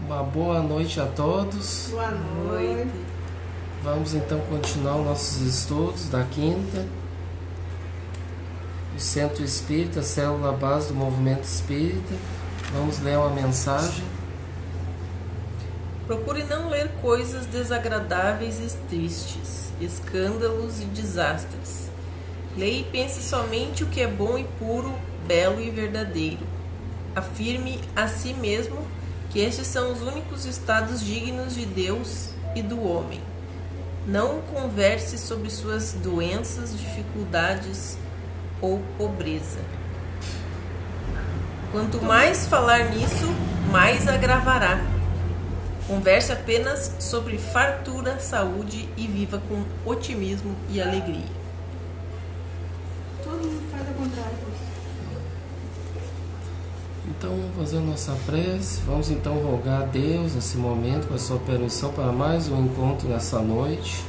Uma boa noite a todos. Boa noite. Vamos então continuar nossos estudos da quinta. O Centro Espírita, célula base do movimento espírita. Vamos ler uma mensagem. Procure não ler coisas desagradáveis e tristes, escândalos e desastres. Leia e pense somente o que é bom e puro, belo e verdadeiro. Afirme a si mesmo que estes são os únicos estados dignos de Deus e do homem. Não converse sobre suas doenças, dificuldades ou pobreza. Quanto mais falar nisso, mais agravará. Converse apenas sobre fartura, saúde e viva com otimismo e alegria. Todo mundo faz ao contrário. Então vamos fazer nossa prece. Vamos então rogar a Deus nesse momento com a sua permissão para mais um encontro nessa noite,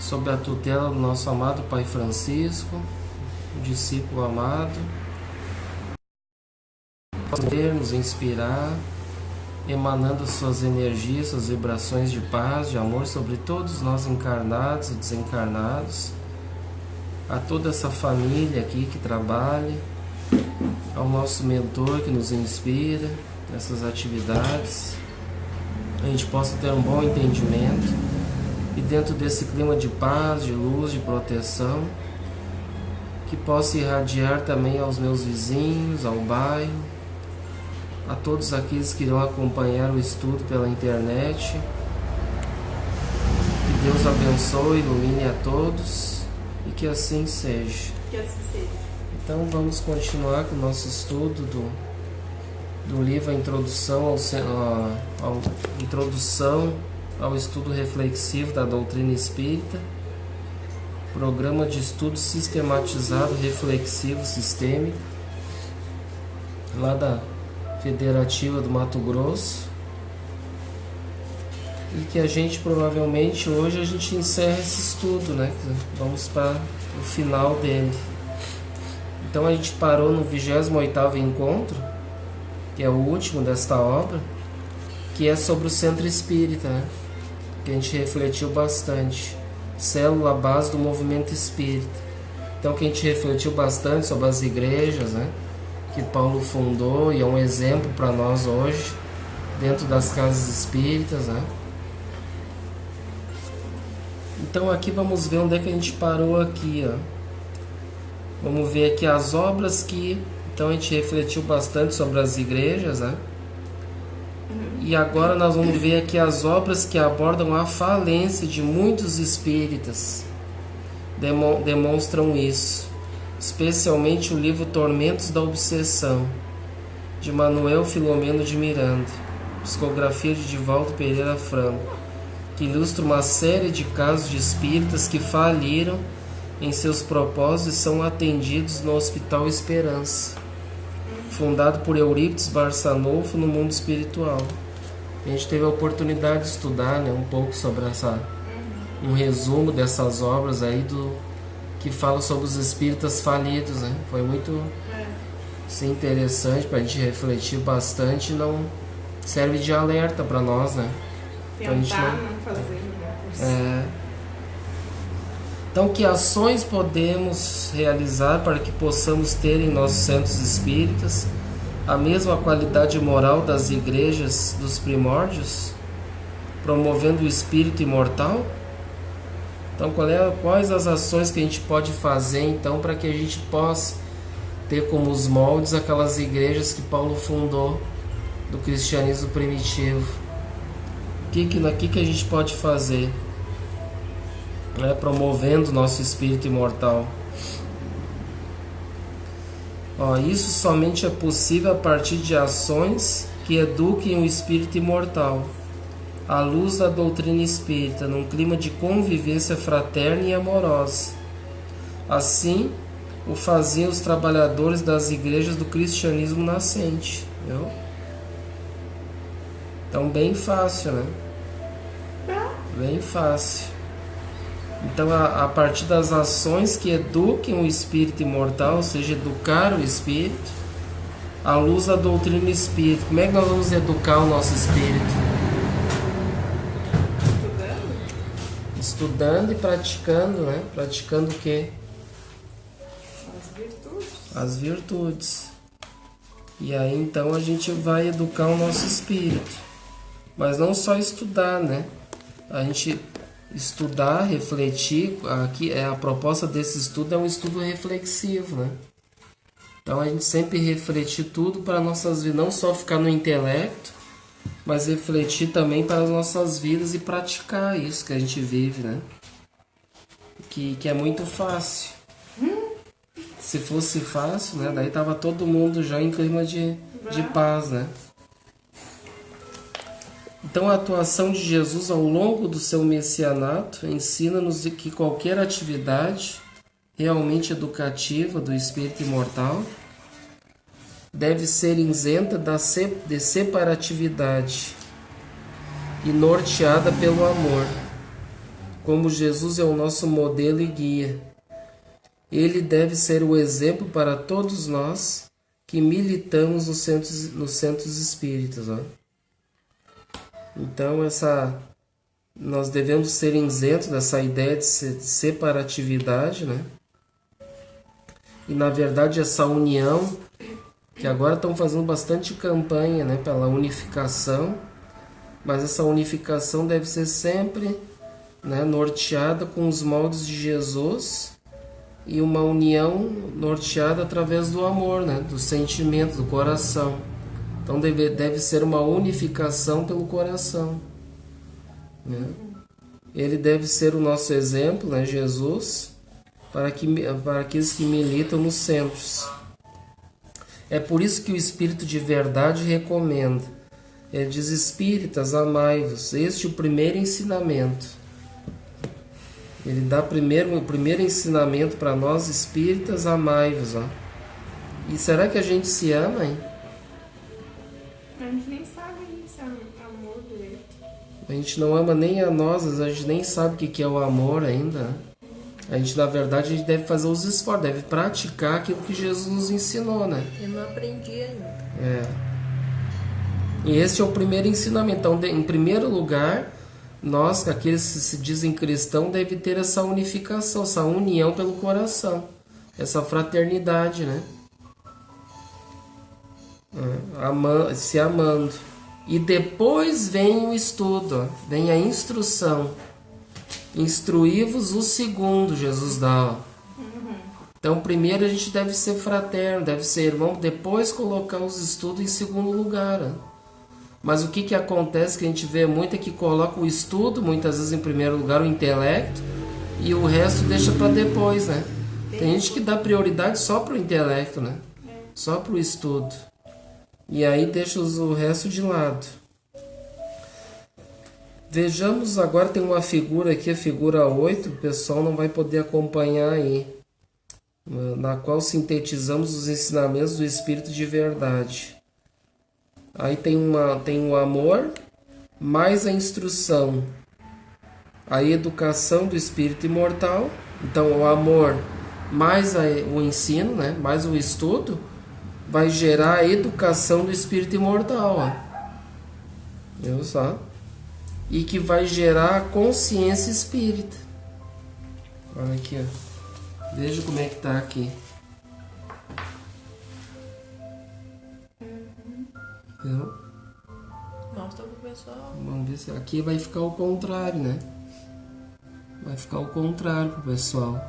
sob a tutela do nosso amado Pai Francisco, o discípulo amado, nos inspirar, emanando suas energias, suas vibrações de paz, de amor sobre todos nós encarnados e desencarnados, a toda essa família aqui que trabalha, ao nosso mentor que nos inspira nessas atividades, a gente possa ter um bom entendimento e dentro desse clima de paz, de luz, de proteção, que possa irradiar também aos meus vizinhos, ao bairro, a todos aqueles que irão acompanhar o estudo pela internet. Que Deus abençoe, ilumine a todos e que assim seja. Que assim seja. Então vamos continuar com o nosso estudo do livro A Introdução ao Estudo Reflexivo da Doutrina Espírita, Programa de Estudo Sistematizado Reflexivo Sistêmico, lá da Federativa do Mato Grosso, e que a gente provavelmente hoje a gente encerra esse estudo, né? Vamos para o final dele. Então a gente parou no 28º encontro, que é o último desta obra, que é sobre o Centro Espírita, né? Que a gente refletiu bastante. Célula base do movimento espírita. Então que a gente refletiu bastante sobre as igrejas, né? Que Paulo fundou e é um exemplo para nós hoje, dentro das casas espíritas, né? Então aqui vamos ver onde é que a gente parou aqui, ó. Vamos ver aqui as obras que... Então a gente refletiu bastante sobre as igrejas, né? E agora nós vamos ver aqui as obras que abordam a falência de muitos espíritas. Demonstram isso. Especialmente o livro Tormentos da Obsessão, de Manuel Filomeno de Miranda, psicografia de Divaldo Pereira Franco, que ilustra uma série de casos de espíritas que faliram em seus propósitos e são atendidos no Hospital Esperança, fundado por Eurípides Barçanufo no mundo espiritual. A gente teve a oportunidade de estudar, né, um pouco sobre um resumo dessas obras aí que fala sobre os espíritas falidos, né? Foi muito interessante para a gente refletir bastante, não serve de alerta para nós, né? Tentar não fazer, né? Então, que ações podemos realizar para que possamos ter em nossos centros espíritas a mesma qualidade moral das igrejas dos primórdios, promovendo o espírito imortal? Então, quais as ações que a gente pode fazer então para que a gente possa ter como os moldes aquelas igrejas que Paulo fundou do cristianismo primitivo? O que a gente pode fazer? Promovendo o nosso espírito imortal. Isso somente é possível a partir de ações que eduquem o espírito imortal, à luz da doutrina espírita, num clima de convivência fraterna e amorosa. Assim o faziam os trabalhadores das igrejas do cristianismo nascente. Viu? Então, bem fácil, né? Bem fácil. Então, a partir das ações que eduquem o espírito imortal, ou seja, educar o espírito, à luz da doutrina espírita. Como é que nós vamos educar o nosso espírito? Estudando e praticando, né? Praticando o quê? As virtudes. As virtudes. E aí então a gente vai educar o nosso espírito. Mas não só estudar, né? A gente estudar, refletir. Aqui a proposta desse estudo é um estudo reflexivo, né? Então a gente sempre refletir tudo para nossas vidas, não só ficar no intelecto, mas refletir também para as nossas vidas e praticar isso que a gente vive, né? Que é muito fácil. Se fosse fácil, né? Daí tava todo mundo já em clima de paz, né? Então a atuação de Jesus ao longo do seu messianato ensina-nos que qualquer atividade realmente educativa do espírito imortal deve ser isenta de separatividade e norteada pelo amor. Como Jesus é o nosso modelo e guia, ele deve ser o exemplo para todos nós que militamos nos centros espíritas. Ó. Então nós devemos ser isentos dessa ideia de separatividade, né? E na verdade essa união, que agora estão fazendo bastante campanha, né, pela unificação, mas essa unificação deve ser sempre, né, norteada com os moldes de Jesus e uma união norteada através do amor, né, do sentimento, do coração. Então deve ser uma unificação pelo coração, né? Ele deve ser o nosso exemplo, né, Jesus, para aqueles que militam nos centros. É por isso que o Espírito de verdade recomenda. Ele diz: espíritas, amai-vos. Este é o primeiro ensinamento. Ele dá o primeiro ensinamento para nós, espíritas, amai-vos. E será que a gente se ama, hein? A gente nem sabe isso, é amor direito. A gente não ama nem a nós, a gente nem sabe o que é o amor ainda, né? A gente, na verdade, a gente deve fazer os esforços, deve praticar aquilo que Jesus nos ensinou, né? Eu não aprendi ainda. É. E esse é o primeiro ensinamento. Então, em primeiro lugar, nós, aqueles que se dizem cristãos, devem ter essa unificação, essa união pelo coração, essa fraternidade, né? Se amando. E depois vem o estudo, vem a instrução. Instruí-vos o segundo, Jesus dá. Então, primeiro a gente deve ser fraterno, deve ser irmão, depois colocar os estudos em segundo lugar. Mas o que acontece que a gente vê muito é que coloca o estudo, muitas vezes em primeiro lugar, o intelecto, e o resto deixa para depois, né? Tem gente que dá prioridade só para o intelecto, né? Só para o estudo. E aí deixa o resto de lado. Vejamos agora, tem uma figura aqui, a figura 8, o pessoal não vai poder acompanhar aí, na qual sintetizamos os ensinamentos do Espírito de verdade. Aí tem o amor, mais a instrução, a educação do Espírito imortal. Então o amor mais o ensino, né, mais o estudo, vai gerar a educação do Espírito imortal. Ó. Viu só? E que vai gerar a consciência espírita. Olha aqui, ó. Veja como é que tá aqui. Viu? Mostra pro pessoal. Vamos ver se aqui vai ficar o contrário, né? Vai ficar o contrário pro pessoal.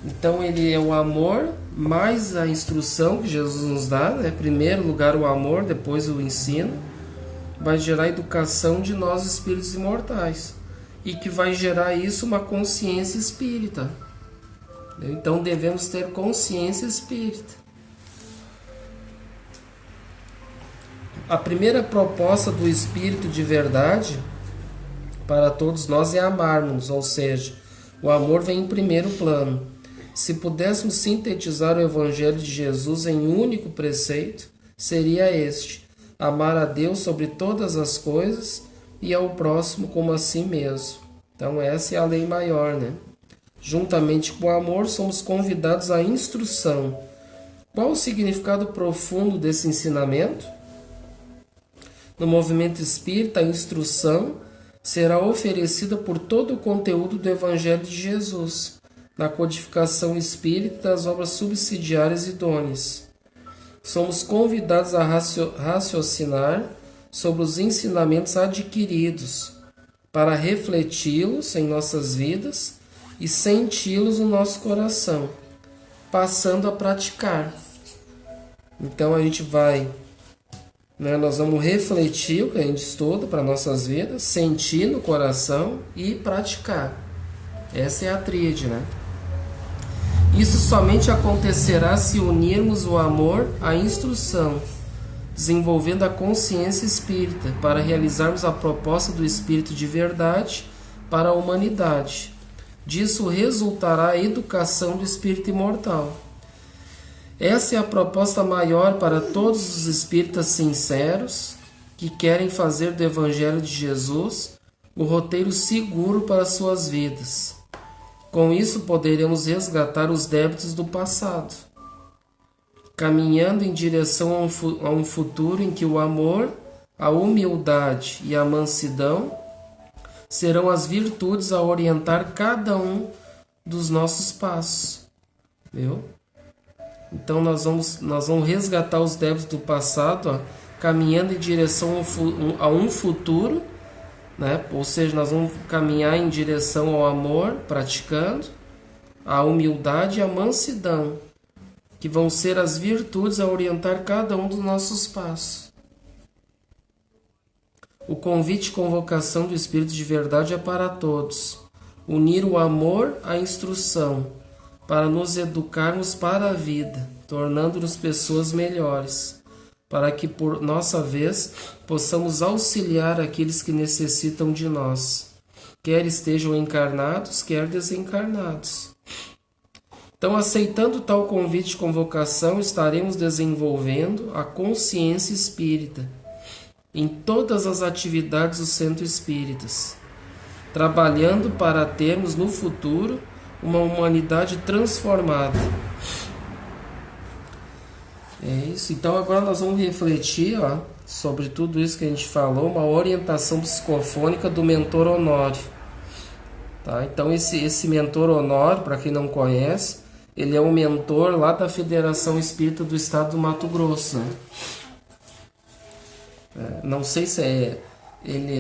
Então ele é o amor mais a instrução que Jesus nos dá, né? Primeiro lugar o amor, depois o ensino. Vai gerar a educação de nós espíritos imortais. E que vai gerar isso uma consciência espírita. Então devemos ter consciência espírita. A primeira proposta do Espírito de verdade para todos nós é amarmos, ou seja, o amor vem em primeiro plano. Se pudéssemos sintetizar o Evangelho de Jesus em um único preceito, seria este: amar a Deus sobre todas as coisas e ao próximo como a si mesmo. Então essa é a lei maior, né? Juntamente com o amor, somos convidados à instrução, Qual o significado profundo desse ensinamento? No movimento espírita, a instrução será oferecida por todo o conteúdo do Evangelho de Jesus, na codificação espírita das obras subsidiárias idôneas. Somos convidados a raciocinar sobre os ensinamentos adquiridos, para refleti-los em nossas vidas e senti-los no nosso coração, passando a praticar. Então a gente vai, nós vamos refletir o que a gente estuda para nossas vidas, sentir no coração e praticar. Essa é a tríade, Isso somente acontecerá se unirmos o amor à instrução, desenvolvendo a consciência espírita para realizarmos a proposta do Espírito de verdade para a humanidade. Disso resultará a educação do espírito imortal. Essa é a proposta maior para todos os espíritas sinceros que querem fazer do Evangelho de Jesus o roteiro seguro para suas vidas. Com isso, poderemos resgatar os débitos do passado, caminhando em direção a um futuro em que o amor, a humildade e a mansidão serão as virtudes a orientar cada um dos nossos passos. Viu? Então nós vamos resgatar os débitos do passado, caminhando em direção a um futuro, ou seja, nós vamos caminhar em direção ao amor, praticando a humildade e a mansidão, que vão ser as virtudes a orientar cada um dos nossos passos. O convite e convocação do Espírito de verdade é para todos. Unir o amor à instrução, para nos educarmos para a vida, tornando-nos pessoas melhores, para que, por nossa vez, possamos auxiliar aqueles que necessitam de nós, quer estejam encarnados, quer desencarnados. Então, aceitando tal convite e convocação, estaremos desenvolvendo a consciência espírita em todas as atividades dos centros espíritas, trabalhando para termos no futuro uma humanidade transformada. É isso. Então agora nós vamos refletir sobre tudo isso que a gente falou, uma orientação psicofônica do mentor Honório. Tá? Então esse mentor Honório, para quem não conhece, ele é um mentor lá da Federação Espírita do Estado do Mato Grosso. Não sei se é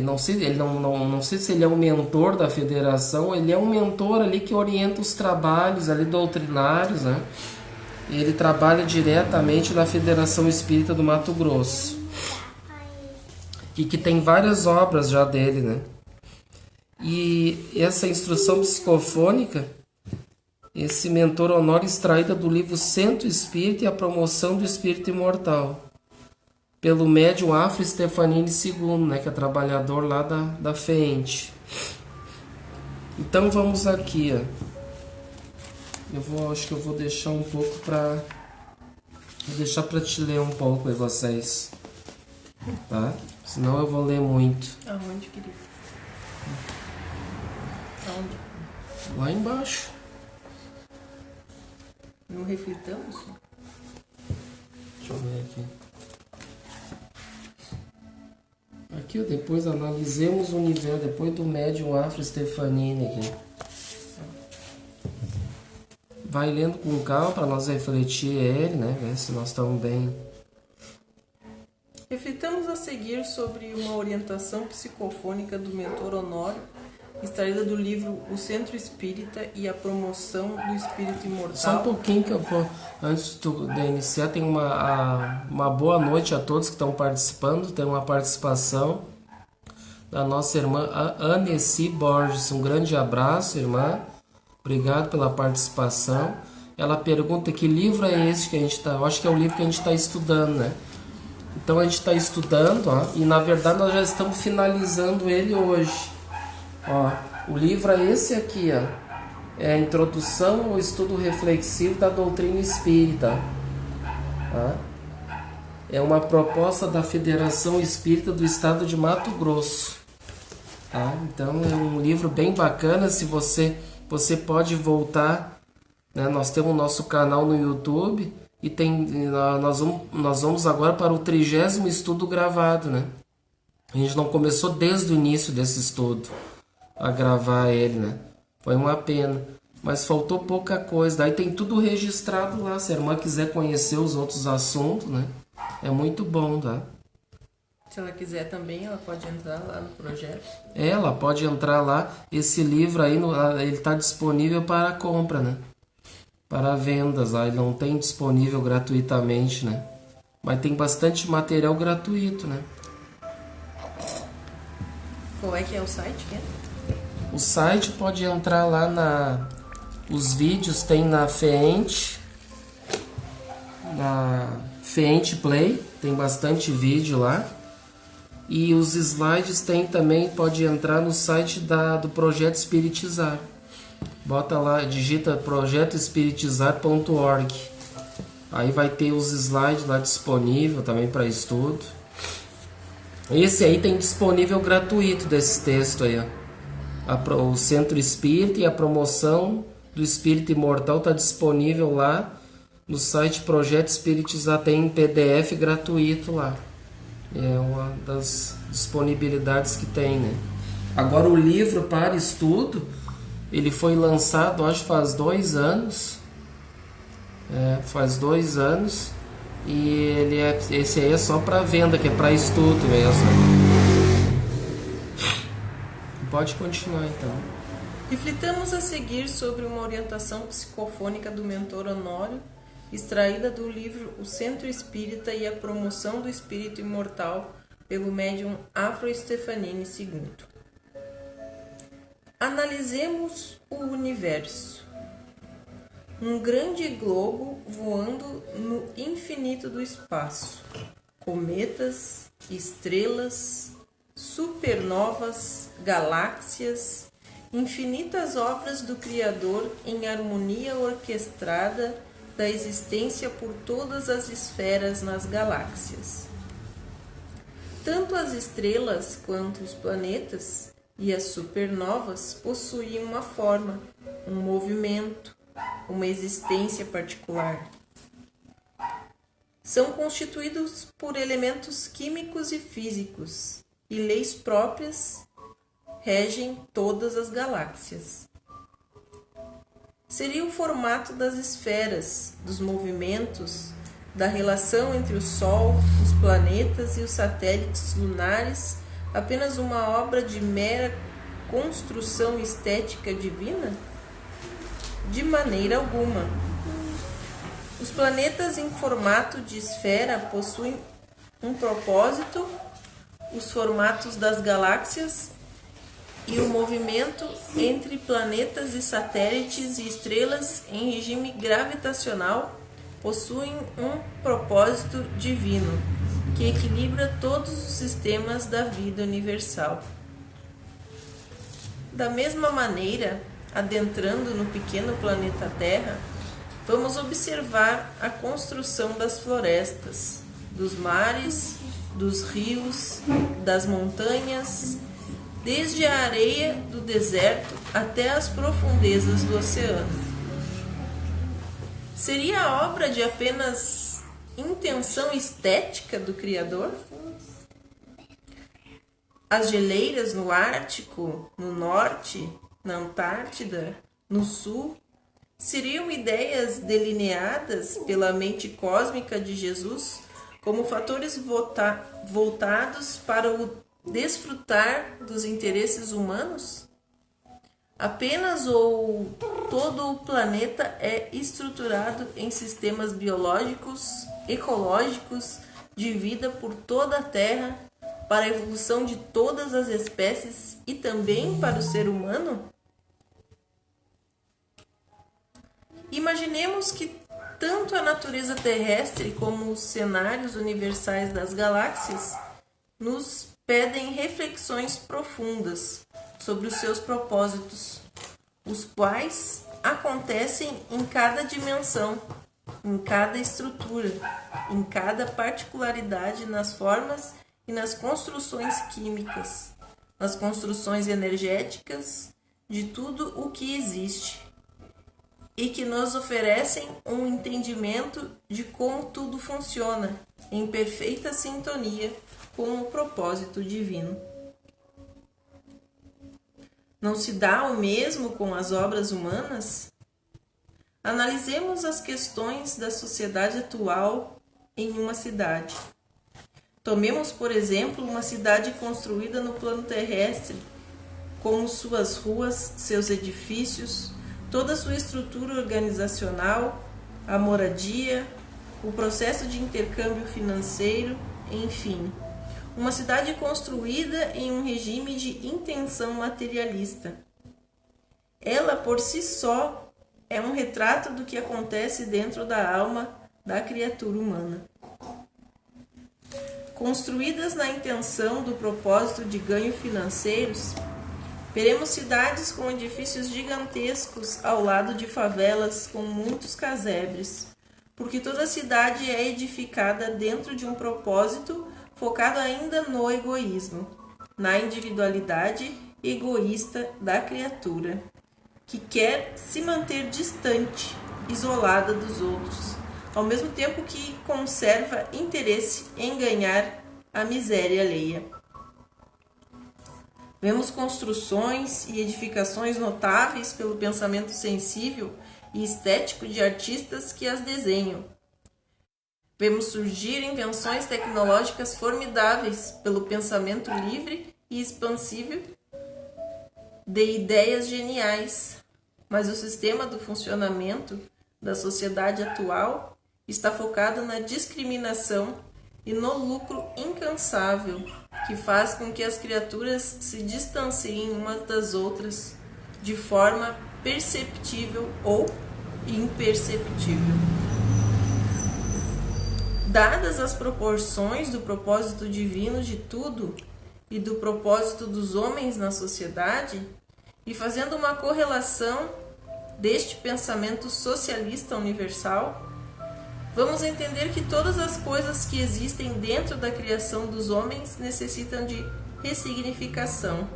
não sei se ele é um mentor da federação. Ele é um mentor ali que orienta os trabalhos ali doutrinários, Ele trabalha diretamente na Federação Espírita do Mato Grosso, e que tem várias obras já dele, E essa instrução psicofônica, esse mentor Honório, extraída do livro Centro Espírita e a Promoção do Espírito Imortal, pelo médium Afra Stefanini II, que é trabalhador lá da FENTE. Então vamos aqui, acho que eu vou deixar um pouco para te ler um pouco aí vocês, tá? Senão eu vou ler muito. Aonde, querido? Aonde? Lá embaixo. Não reflitamos? Deixa eu ver aqui. Aqui, depois analisemos o nível, depois do médium Afra Stefanini aqui. Vai lendo com calma para nós refletir ele, ver se nós estamos bem. Reflitamos a seguir sobre uma orientação psicofônica do mentor Honório, extraída do livro O Centro Espírita e a Promoção do Espírito Imortal. Só um pouquinho que eu vou, antes de iniciar, tem uma boa noite a todos que estão participando. Tem uma participação da nossa irmã Aneci Borges. Um grande abraço, irmã. Obrigado pela participação. Ela pergunta que livro é esse que a gente está... Eu acho que é o livro que a gente está estudando, Então a gente está estudando, e na verdade nós já estamos finalizando ele hoje. O livro é esse aqui, é a Introdução ao Estudo Reflexivo da Doutrina Espírita. É uma proposta da Federação Espírita do Estado de Mato Grosso. Então é um livro bem bacana. Se você pode voltar, nós temos o nosso canal no YouTube, E nós vamos agora para o 30º estudo gravado, né? A gente não começou desde o início desse estudo a gravar ele, né? Foi uma pena. Mas faltou pouca coisa. Daí tem tudo registrado lá. Se a irmã quiser conhecer os outros assuntos, né? É muito bom, tá? Se ela quiser também, ela pode entrar lá no projeto. Ela pode entrar lá. Esse livro aí, ele está disponível para compra, né? Para vendas. Ele não tem disponível gratuitamente, né? Mas tem bastante material gratuito, né? Qual é que é o site? O site pode entrar lá os vídeos tem na Feente. Na Feente Play. Tem bastante vídeo lá. E os slides tem também, pode entrar no site do Projeto Espiritizar. Bota lá, digita projetoespiritizar.org. Aí vai ter os slides lá disponível também para estudo. Esse aí tem disponível gratuito desse texto aí, ó. O Centro Espírita e a promoção do Espírito Imortal está disponível lá no site Projeto Espiritizar. Tem PDF gratuito lá. É uma das disponibilidades que tem, né? Agora o livro para estudo, ele foi lançado, acho que faz 2 anos. Faz 2 anos. E esse aí é só para venda, que é para estudo mesmo. Pode continuar então. Reflitamos a seguir sobre uma orientação psicofônica do mentor Honório, extraída do livro O Centro Espírita e a Promoção do Espírito Imortal, pelo médium Afro Stefanini II. Analisemos o universo. Um grande globo voando no infinito do espaço. Cometas, estrelas, supernovas, galáxias, infinitas obras do Criador em harmonia orquestrada da existência por todas as esferas nas galáxias. Tanto as estrelas quanto os planetas e as supernovas possuem uma forma, um movimento, uma existência particular. São constituídos por elementos químicos e físicos, e leis próprias regem todas as galáxias. Seria o formato das esferas, dos movimentos, da relação entre o Sol, os planetas e os satélites lunares apenas uma obra de mera construção estética divina? De maneira alguma. Os planetas em formato de esfera possuem um propósito, os formatos das galáxias e o movimento entre planetas e satélites e estrelas em regime gravitacional possuem um propósito divino, que equilibra todos os sistemas da vida universal. Da mesma maneira, adentrando no pequeno planeta Terra, vamos observar a construção das florestas, dos mares, dos rios, das montanhas, desde a areia do deserto até as profundezas do oceano. Seria a obra de apenas intenção estética do Criador? As geleiras no Ártico, no Norte, na Antártida, no Sul, seriam ideias delineadas pela mente cósmica de Jesus como fatores voltados para o desfrutar dos interesses humanos? Apenas ou todo o planeta é estruturado em sistemas biológicos, ecológicos, de vida por toda a Terra, para a evolução de todas as espécies e também para o ser humano? Imaginemos que tanto a natureza terrestre como os cenários universais das galáxias nos pedem reflexões profundas sobre os seus propósitos, os quais acontecem em cada dimensão, em cada estrutura, em cada particularidade nas formas e nas construções químicas, nas construções energéticas de tudo o que existe. e que nos oferecem um entendimento de como tudo funciona, em perfeita sintonia com o propósito divino. Não se dá o mesmo com as obras humanas? Analisemos as questões da sociedade atual em uma cidade. Tomemos, por exemplo, uma cidade construída no plano terrestre, como suas ruas, seus edifícios, toda a sua estrutura organizacional, a moradia, o processo de intercâmbio financeiro, enfim. Uma cidade construída em um regime de intenção materialista. Ela, por si só, é um retrato do que acontece dentro da alma da criatura humana. Construídas na intenção do propósito de ganho financeiros, veremos cidades com edifícios gigantescos ao lado de favelas com muitos casebres, porque toda cidade é edificada dentro de um propósito focado ainda no egoísmo, na individualidade egoísta da criatura, que quer se manter distante, isolada dos outros, ao mesmo tempo que conserva interesse em ganhar a miséria alheia. Vemos construções e edificações notáveis pelo pensamento sensível e estético de artistas que as desenham. Vemos surgir invenções tecnológicas formidáveis pelo pensamento livre e expansível de ideias geniais, mas o sistema do funcionamento da sociedade atual está focado na discriminação e no lucro incansável, que faz com que as criaturas se distanciem umas das outras de forma perceptível ou imperceptível. Dadas as proporções do propósito divino de tudo e do propósito dos homens na sociedade, e fazendo uma correlação deste pensamento socialista universal, vamos entender que todas as coisas que existem dentro da criação dos homens necessitam de ressignificação,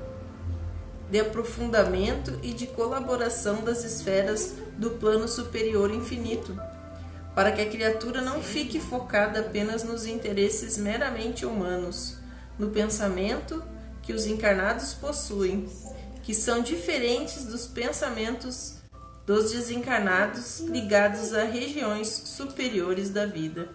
de aprofundamento e de colaboração das esferas do plano superior infinito, para que a criatura não fique focada apenas nos interesses meramente humanos, no pensamento que os encarnados possuem, que são diferentes dos pensamentos dos desencarnados ligados a regiões superiores da vida.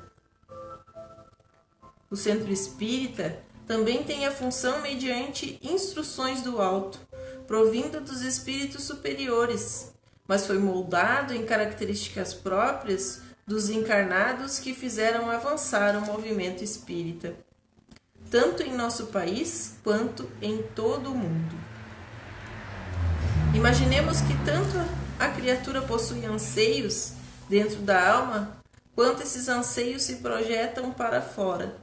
O centro espírita também tem a função mediante instruções do alto, provinda dos espíritos superiores, mas foi moldado em características próprias dos encarnados que fizeram avançar o movimento espírita, tanto em nosso país quanto em todo o mundo. Imaginemos que tanto a criatura possui anseios dentro da alma, quanto esses anseios se projetam para fora,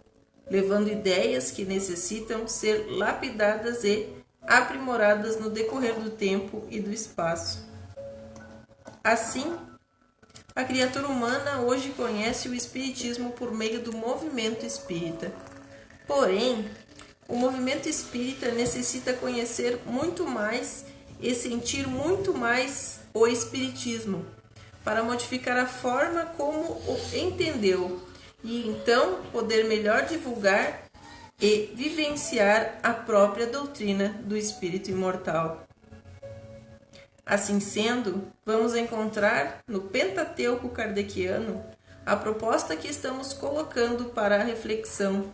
levando ideias que necessitam ser lapidadas e aprimoradas no decorrer do tempo e do espaço. Assim, a criatura humana hoje conhece o espiritismo por meio do movimento espírita. Porém, o movimento espírita necessita conhecer muito mais e sentir muito mais o espiritismo para modificar a forma como o entendeu e então poder melhor divulgar e vivenciar a própria doutrina do espírito imortal. Assim sendo, vamos encontrar no Pentateuco kardeciano a proposta que estamos colocando para a reflexão.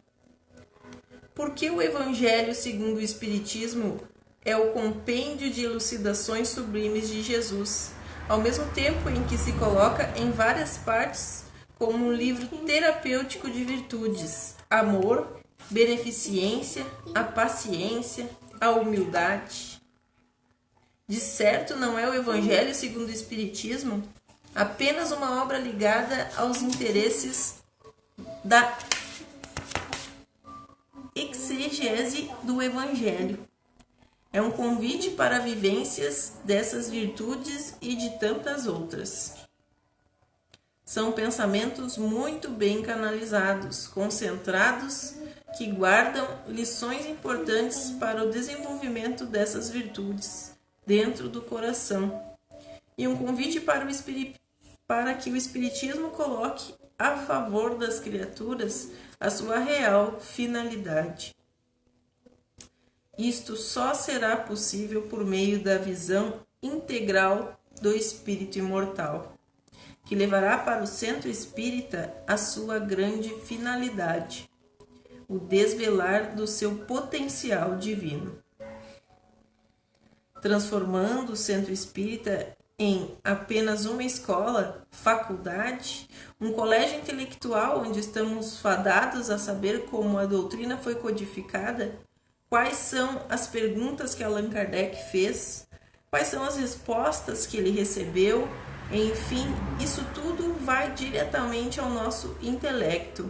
Por que o Evangelho segundo o Espiritismo é o compêndio de elucidações sublimes de Jesus, ao mesmo tempo em que se coloca em várias partes como um livro terapêutico de virtudes, amor, beneficência, a paciência, a humildade? De certo, não é o Evangelho segundo o Espiritismo apenas uma obra ligada aos interesses da exegese do Evangelho. É um convite para vivências dessas virtudes e de tantas outras. São pensamentos muito bem canalizados, concentrados, que guardam lições importantes para o desenvolvimento dessas virtudes dentro do coração e um convite para que o Espiritismo coloque a favor das criaturas a sua real finalidade. Isto só será possível por meio da visão integral do espírito imortal, que levará para o centro espírita a sua grande finalidade, o desvelar do seu potencial divino. Transformando o centro espírita em apenas uma escola, faculdade, um colégio intelectual onde estamos fadados a saber como a doutrina foi codificada, quais são as perguntas que Allan Kardec fez, quais são as respostas que ele recebeu, enfim, isso tudo vai diretamente ao nosso intelecto.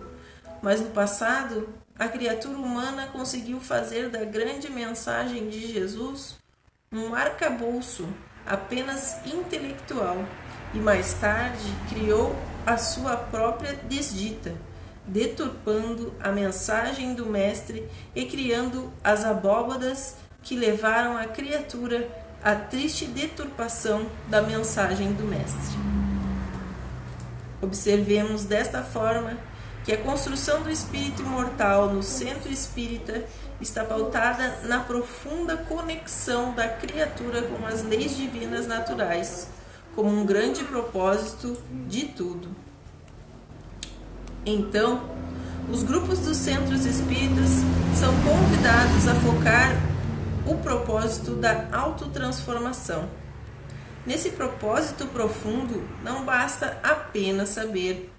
Mas no passado, a criatura humana conseguiu fazer da grande mensagem de Jesus um arcabouço apenas intelectual e mais tarde criou a sua própria desdita, deturpando a mensagem do Mestre e criando as abóbadas que levaram a criatura à triste deturpação da mensagem do Mestre. Observemos desta forma que a construção do espírito imortal no centro espírita está pautada na profunda conexão da criatura com as leis divinas naturais, como um grande propósito de tudo. Então, os grupos dos centros espíritas são convidados a focar o propósito da autotransformação. Nesse propósito profundo, não basta apenas saber,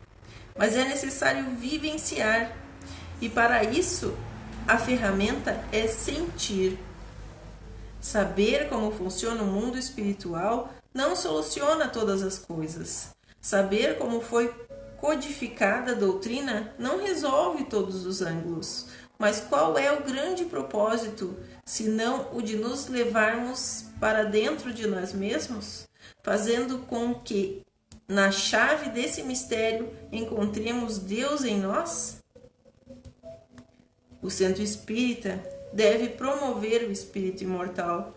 mas é necessário vivenciar, e para isso a ferramenta é sentir. Saber como funciona o mundo espiritual não soluciona todas as coisas. Saber como foi codificada a doutrina não resolve todos os ângulos. Mas qual é o grande propósito, senão o de nos levarmos para dentro de nós mesmos, fazendo com que, na chave desse mistério, encontremos Deus em nós? O centro espírita deve promover o espírito imortal,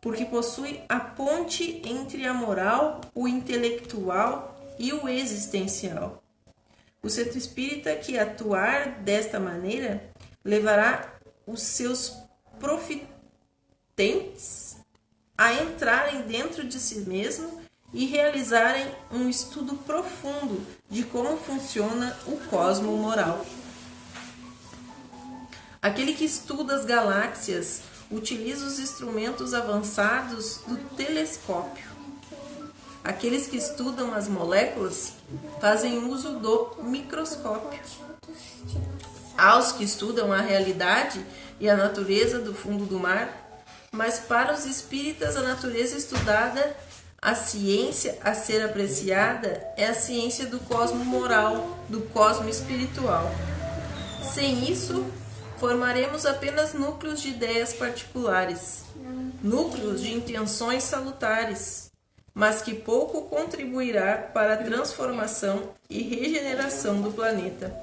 porque possui a ponte entre a moral, o intelectual e o existencial. O centro espírita que atuar desta maneira levará os seus profitentes a entrarem dentro de si mesmo e realizarem um estudo profundo de como funciona o cosmo moral. Aquele que estuda as galáxias utiliza os instrumentos avançados do telescópio. Aqueles que estudam as moléculas fazem uso do microscópio. Aos que estudam a realidade e a natureza do fundo do mar, mas para os espíritas a natureza estudada, a ciência a ser apreciada é a ciência do cosmo moral, do cosmo espiritual. Sem isso, formaremos apenas núcleos de ideias particulares, núcleos de intenções salutares, mas que pouco contribuirá para a transformação e regeneração do planeta.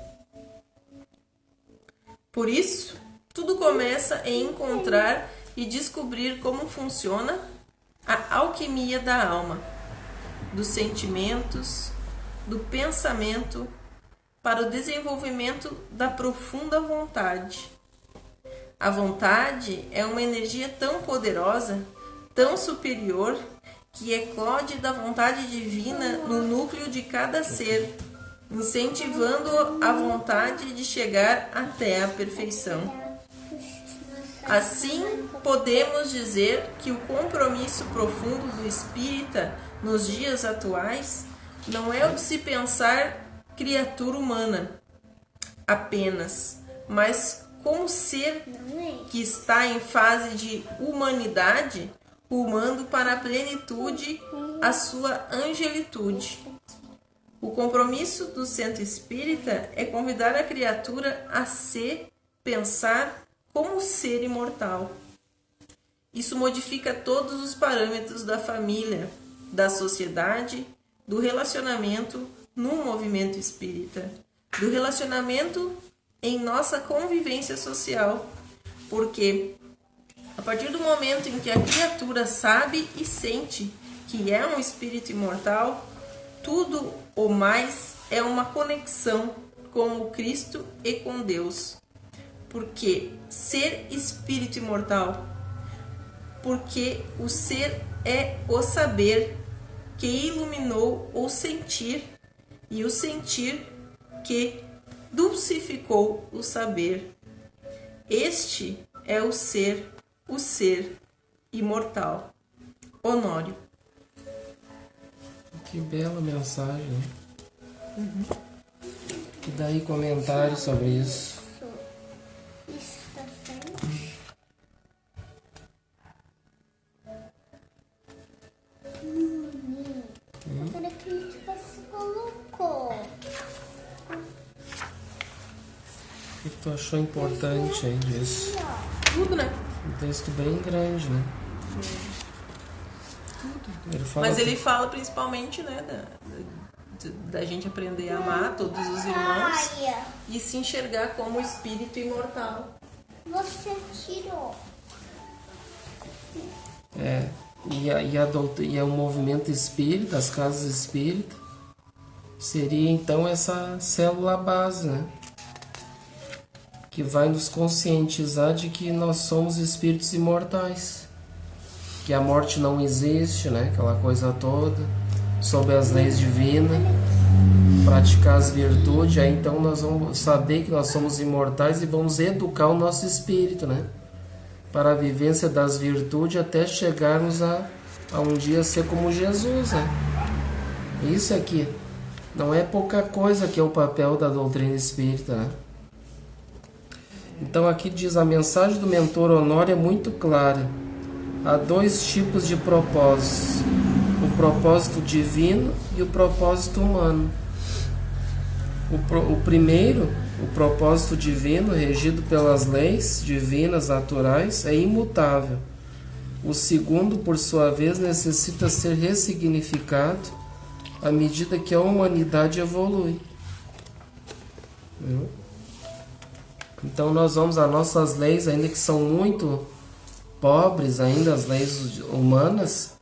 Por isso, tudo começa em encontrar e descobrir como funciona a alquimia da alma, dos sentimentos, do pensamento, para o desenvolvimento da profunda vontade. A vontade é uma energia tão poderosa, tão superior, que eclode da vontade divina no núcleo de cada ser, incentivando a vontade de chegar até a perfeição. Assim, podemos dizer que o compromisso profundo do espírita nos dias atuais não é o de se pensar criatura humana apenas, mas como ser que está em fase de humanidade, rumando para a plenitude a sua angelitude. O compromisso do centro espírita é convidar a criatura a se pensar como ser imortal. Isso modifica todos os parâmetros da família, da sociedade, do relacionamento no movimento espírita, do relacionamento em nossa convivência social, porque a partir do momento em que a criatura sabe e sente que é um espírito imortal, tudo o mais é uma conexão com o Cristo e com Deus. Porque ser espírito imortal, porque o ser é o saber que iluminou o sentir, e o sentir que dulcificou o saber. Este é o ser imortal. Honório. Que bela mensagem, né? E daí comentários sobre isso? Isso tá certo. Agora que você colocou. O que tu achou importante aí disso? Tudo, né? Um texto bem grande, né? Ele fala Mas que- ele fala principalmente, né, da gente aprender a amar todos os irmãos Ai, e se enxergar como espírito imortal. você tirou. E o movimento espírita, as casas espíritas, seria então essa célula base, né? Que vai nos conscientizar de que nós somos espíritos imortais, que a morte não existe, né? Aquela coisa toda, sob as leis divinas, praticar as virtudes, aí então nós vamos saber que nós somos imortais e vamos educar o nosso espírito, né? Para a vivência das virtudes até chegarmos a um dia ser como Jesus, né? Isso aqui não é pouca coisa que é o papel da doutrina espírita, né? Então aqui diz: a mensagem do mentor Honório é muito clara. Há dois tipos de propósitos: o propósito divino e o propósito humano. O primeiro, o propósito divino, regido pelas leis divinas naturais, é imutável. O segundo, por sua vez, necessita ser ressignificado à medida que a humanidade evolui. Então nós vamos, as nossas leis, ainda que são muito pobres, ainda as leis humanas,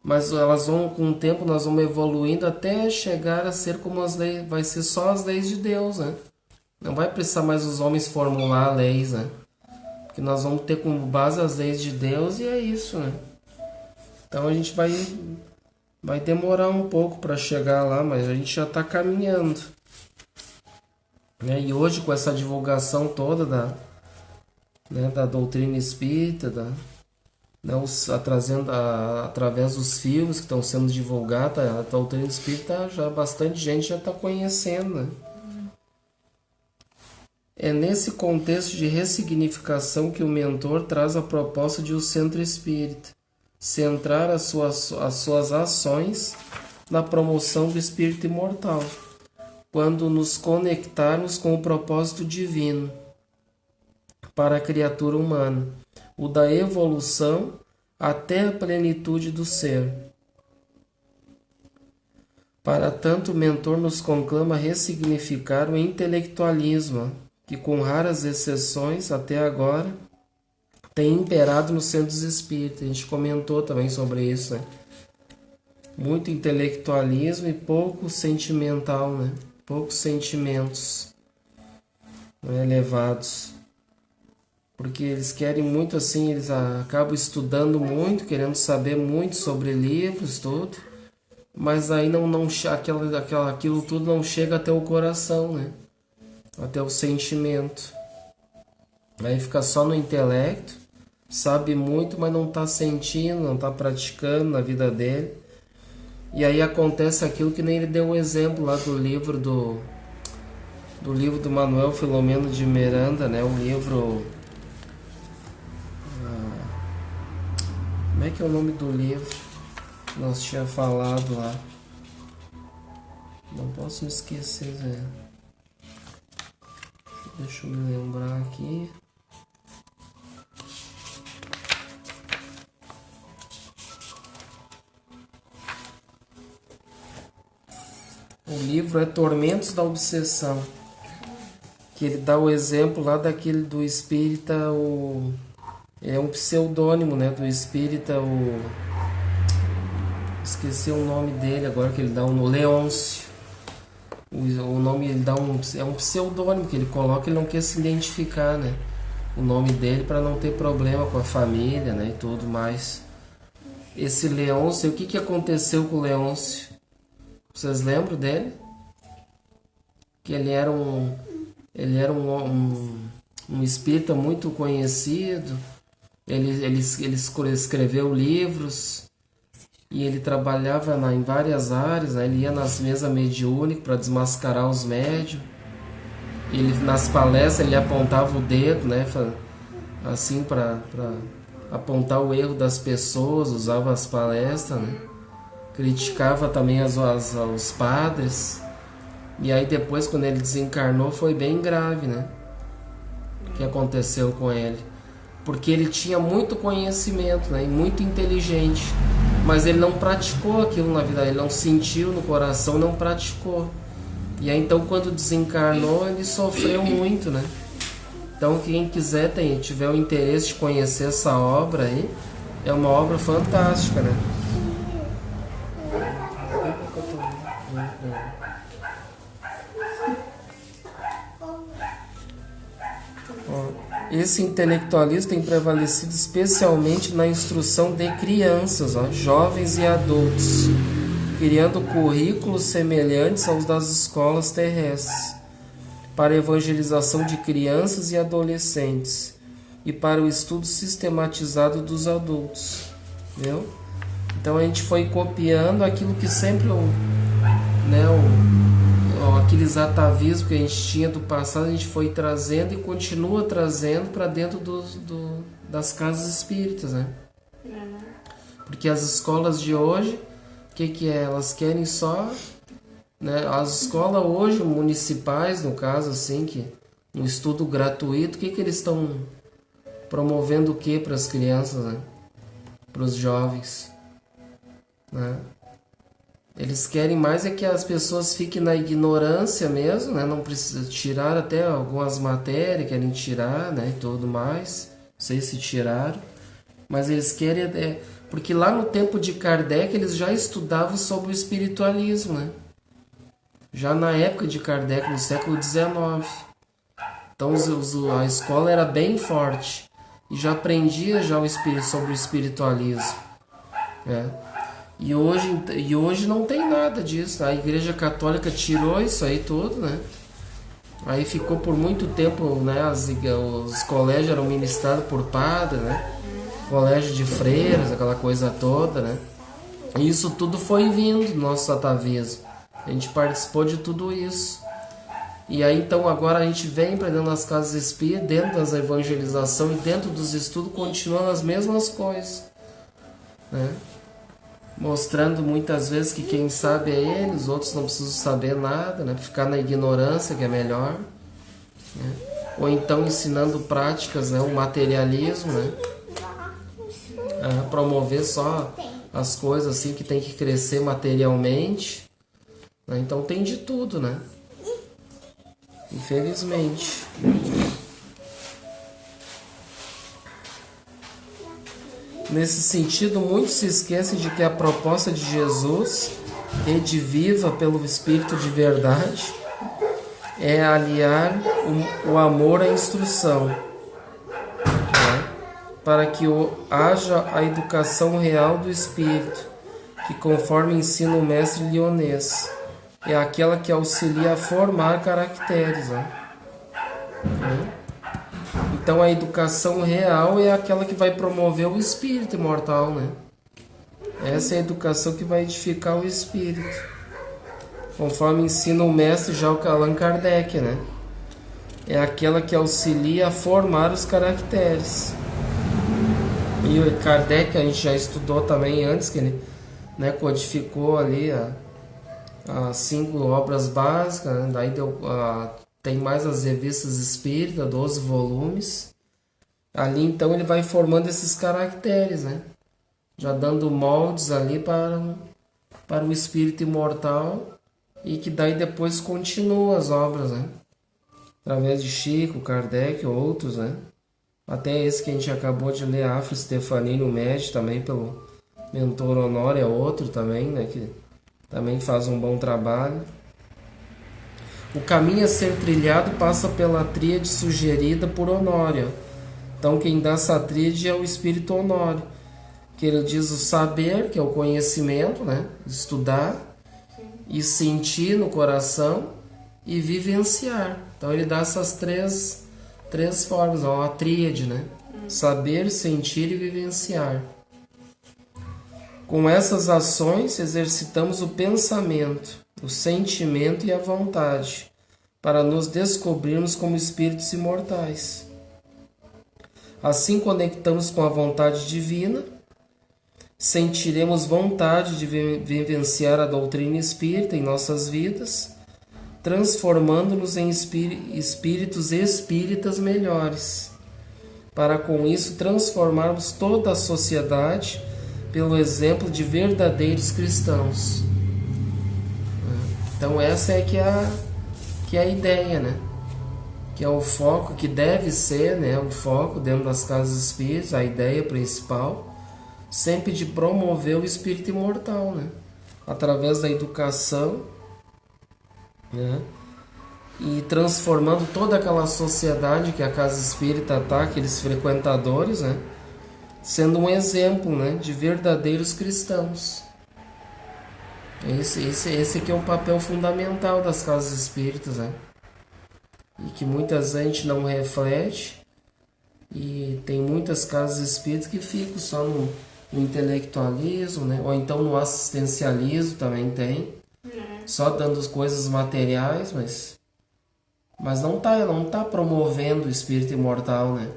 mas elas vão, com o tempo, nós vamos evoluindo até chegar a ser como as leis, vai ser só as leis de Deus, né? Não vai precisar mais os homens formular leis, né? Porque nós vamos ter como base as leis de Deus e é isso, né? Então a gente vai demorar um pouco para chegar lá, mas a gente já está caminhando, né? E hoje, com essa divulgação toda da doutrina espírita, através dos filmes que estão sendo divulgados, a doutrina espírita, já bastante gente já está conhecendo, né? É nesse contexto de ressignificação que o mentor traz a proposta de o centro espírita centrar as suas ações na promoção do espírito imortal, quando nos conectarmos com o propósito divino para a criatura humana, o da evolução até a plenitude do ser. Para tanto, o mentor nos conclama a ressignificar o intelectualismo, que com raras exceções até agora tem imperado nos centros espíritas. A gente comentou também sobre isso, né? Muito intelectualismo e pouco sentimental, né? Poucos sentimentos, né, elevados. Porque eles querem muito assim, eles acabam estudando muito, querendo saber muito sobre livros, tudo, mas aí aquilo tudo não chega até o coração, né? Até o sentimento. Aí fica só no intelecto, sabe muito, mas não está sentindo, não está praticando na vida dele. E aí acontece aquilo que nem ele deu o exemplo lá do livro do Manuel Filomeno de Miranda, né? O livro... Como é que é o nome do livro que nós tínhamos falado lá? Não posso me esquecer, Zé. Deixa eu me lembrar aqui. O livro é Tormentos da Obsessão, que ele dá o exemplo lá daquele do espírita, é um pseudônimo, né, do espírita, Esqueci o nome dele agora, que ele dá um Leôncio. O nome ele dá é um pseudônimo que ele coloca, ele não quer se identificar, né? O nome dele para não ter problema com a família, né? E tudo mais. Esse Leôncio, o que aconteceu com o Leôncio? Vocês lembram dele? Que ele era um espírita muito conhecido. Ele escreveu livros e ele trabalhava em várias áreas, né? Ele ia nas mesas mediúnicas para desmascarar os médios. Ele, nas palestras ele apontava o dedo, né? Assim para apontar o erro das pessoas, usava as palestras, né? Criticava também os padres. E aí depois, quando ele desencarnou, foi bem grave, né? O que aconteceu com ele. Porque ele tinha muito conhecimento, né? E muito inteligente. Mas ele não praticou aquilo na vida. Ele não sentiu no coração, não praticou. E aí então, quando desencarnou, ele sofreu muito, né? Então, quem quiser, tiver o interesse de conhecer essa obra aí, é uma obra fantástica, né? Esse intelectualismo tem prevalecido especialmente na instrução de crianças, jovens e adultos, criando currículos semelhantes aos das escolas terrestres, para a evangelização de crianças e adolescentes e para o estudo sistematizado dos adultos. Viu? Então a gente foi copiando aquilo que sempre aqueles atavismos que a gente tinha do passado, a gente foi trazendo e continua trazendo para dentro das casas espíritas, né? Porque as escolas de hoje, o que é? Elas querem só, né? As escolas hoje municipais, no caso, assim, que um estudo gratuito, o que eles estão promovendo o que para as crianças, né? Para os jovens, né? Eles querem mais é que as pessoas fiquem na ignorância mesmo, né? Não precisa tirar até algumas matérias, querem tirar, né? E tudo mais. Não sei se tiraram. Mas eles querem... porque lá no tempo de Kardec eles já estudavam sobre o espiritualismo, né? Já na época de Kardec, no século XIX. Então a escola era bem forte. E já aprendia sobre o espiritualismo. né? E hoje não tem nada disso. A Igreja Católica tirou isso aí tudo, né? Aí ficou por muito tempo, né? Os colégios eram ministrados por padre, né? Colégio de freiras, aquela coisa toda, né? E isso tudo foi vindo do nosso atavismo. A gente participou de tudo isso. E aí então agora a gente vem para dentro das casas espíritas, dentro das evangelização e dentro dos estudos, continuando as mesmas coisas, né? Mostrando muitas vezes que quem sabe é ele, os outros não precisam saber nada, né? Ficar na ignorância que é melhor, né? Ou então ensinando práticas, né? O materialismo, né? Promover só as coisas assim que tem que crescer materialmente, né? Então tem de tudo, né? Infelizmente. Nesse sentido, muitos se esquecem de que a proposta de Jesus, rediviva pelo Espírito de verdade, é aliar o amor à instrução, né? Para que haja a educação real do Espírito, que conforme ensina o mestre Lyonês, é aquela que auxilia a formar caracteres, né? Então a educação real é aquela que vai promover o espírito imortal, né? Essa é a educação que vai edificar o espírito, conforme ensina o mestre Allan Kardec, né? É aquela que auxilia a formar os caracteres. E o Kardec a gente já estudou também antes, que ele, né, codificou ali as 5 obras básicas, né? Daí tem mais as revistas espíritas, 12 volumes. Ali então ele vai formando esses caracteres, né? Já dando moldes ali para o espírito imortal, e que daí depois continua as obras, né? Através de Chico, Kardec, outros, né? Até esse que a gente acabou de ler, Afro Stefanini, o Médio, também Mentor Honório é outro também, né, que também faz um bom trabalho. O caminho a ser trilhado passa pela tríade sugerida por Honório. Então quem dá essa tríade é o Espírito Honório, que ele diz o saber, que é o conhecimento, né, estudar, e sentir no coração e vivenciar. Então ele dá essas três formas, ó, a tríade, né? Saber, sentir e vivenciar. Com essas ações exercitamos o pensamento, o sentimento e a vontade, para nos descobrirmos como espíritos imortais. Assim conectamos com a vontade divina, sentiremos vontade de vivenciar a doutrina espírita em nossas vidas, transformando-nos em espíritos espíritas melhores, para com isso transformarmos toda a sociedade pelo exemplo de verdadeiros cristãos. Então essa é que é a ideia, né? Que é o foco, que deve ser, né, o foco dentro das casas espíritas, a ideia principal, sempre de promover o espírito imortal, né? Através da educação, né? E transformando toda aquela sociedade que a casa espírita está, aqueles frequentadores, né? Sendo um exemplo, né, de verdadeiros cristãos. Esse que é o papel fundamental das casas espíritas, né? E que muita gente não reflete, e tem muitas casas espíritas que ficam só no intelectualismo, né? Ou então no assistencialismo também tem, só dando as coisas materiais, mas não tá promovendo o espírito imortal, né?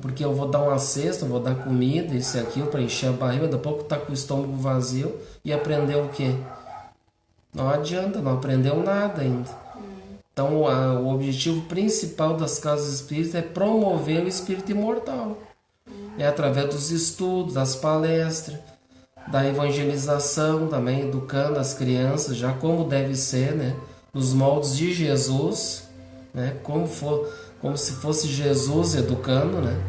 Porque eu vou dar uma cesta, eu vou dar comida, isso e aquilo, para encher a barriga, daqui a pouco tá com o estômago vazio e aprender o quê? Não adianta, não aprendeu nada ainda. Então o objetivo principal das casas espíritas é promover o espírito imortal. É através dos estudos, das palestras, da evangelização também, educando as crianças já como deve ser, né? Nos moldes de Jesus, né? Como se fosse Jesus educando, né?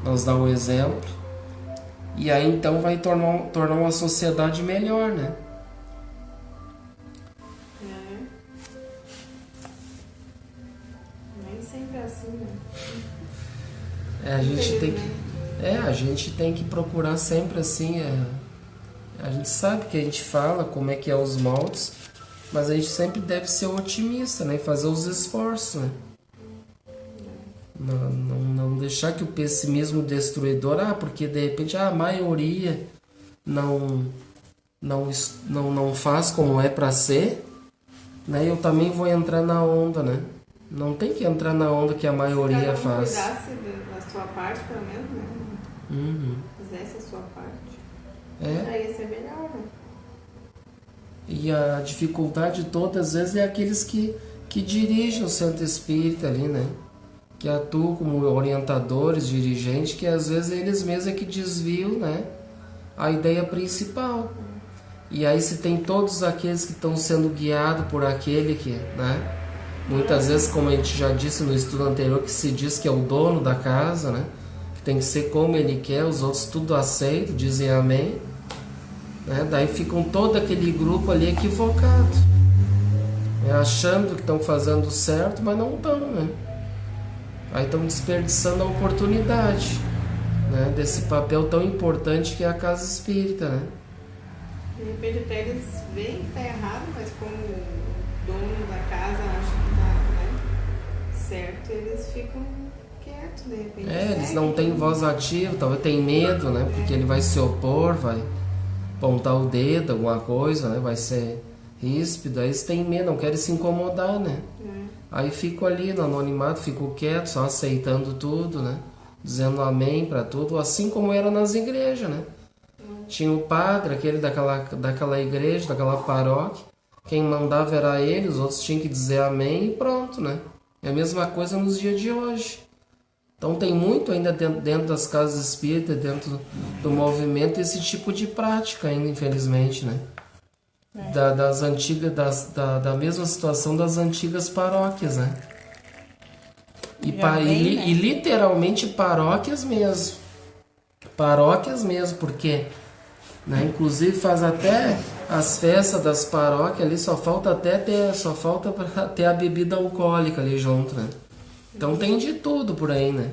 Nos dá o exemplo. E aí então vai tornar uma sociedade melhor, né? Nem sempre é assim, né? A gente tem que procurar sempre assim. A gente sabe que a gente fala como é que é os moldes, mas a gente sempre deve ser otimista, né? Fazer os esforços, né? Não deixar que o pessimismo destruidor, porque de repente a maioria não faz como é para ser, né? Eu também vou entrar na onda, né? Não tem que entrar na onda que a maioria faz. Se cada um cuidasse da sua parte, pelo menos, né? Fizesse a sua parte, aí ia ser melhor, né? E a dificuldade toda, às vezes, é aqueles que dirigem o centro espírita ali, né? Que atuam como orientadores, dirigentes, que às vezes eles mesmos é que desviam, né, a ideia principal. E aí se tem todos aqueles que estão sendo guiados por aquele que, né, muitas vezes, como a gente já disse no estudo anterior, que se diz que é o dono da casa, né, que tem que ser como ele quer, os outros tudo aceitam, dizem amém, né, daí ficam todo aquele grupo ali equivocado, né, achando que estão fazendo certo, mas não estão, né. Aí estão desperdiçando a oportunidade, né, desse papel tão importante que é a casa espírita, né? De repente até eles veem que está errado, mas como o dono da casa acha que está, né, certo, eles ficam quietos, de repente. Eles não têm voz ativa, talvez tem medo, né? Porque ele vai se opor, vai apontar o dedo, alguma coisa, né? Vai ser ríspido, aí eles têm medo, não querem se incomodar, né? Aí fico ali no anonimato, fico quieto, só aceitando tudo, né? Dizendo amém para tudo, assim como era nas igrejas, né? Tinha o padre, aquele daquela igreja, daquela paróquia, quem mandava era ele, os outros tinham que dizer amém e pronto, né? É a mesma coisa nos dias de hoje. Então tem muito ainda dentro das casas espíritas, dentro do movimento, esse tipo de prática ainda, infelizmente, né? Das antigas, da mesma situação das antigas paróquias, né? E literalmente paróquias mesmo. paróquias mesmo, porque, né, inclusive faz até as festas das paróquias ali, só falta para ter a bebida alcoólica ali junto, né? Então tem de tudo por aí, né?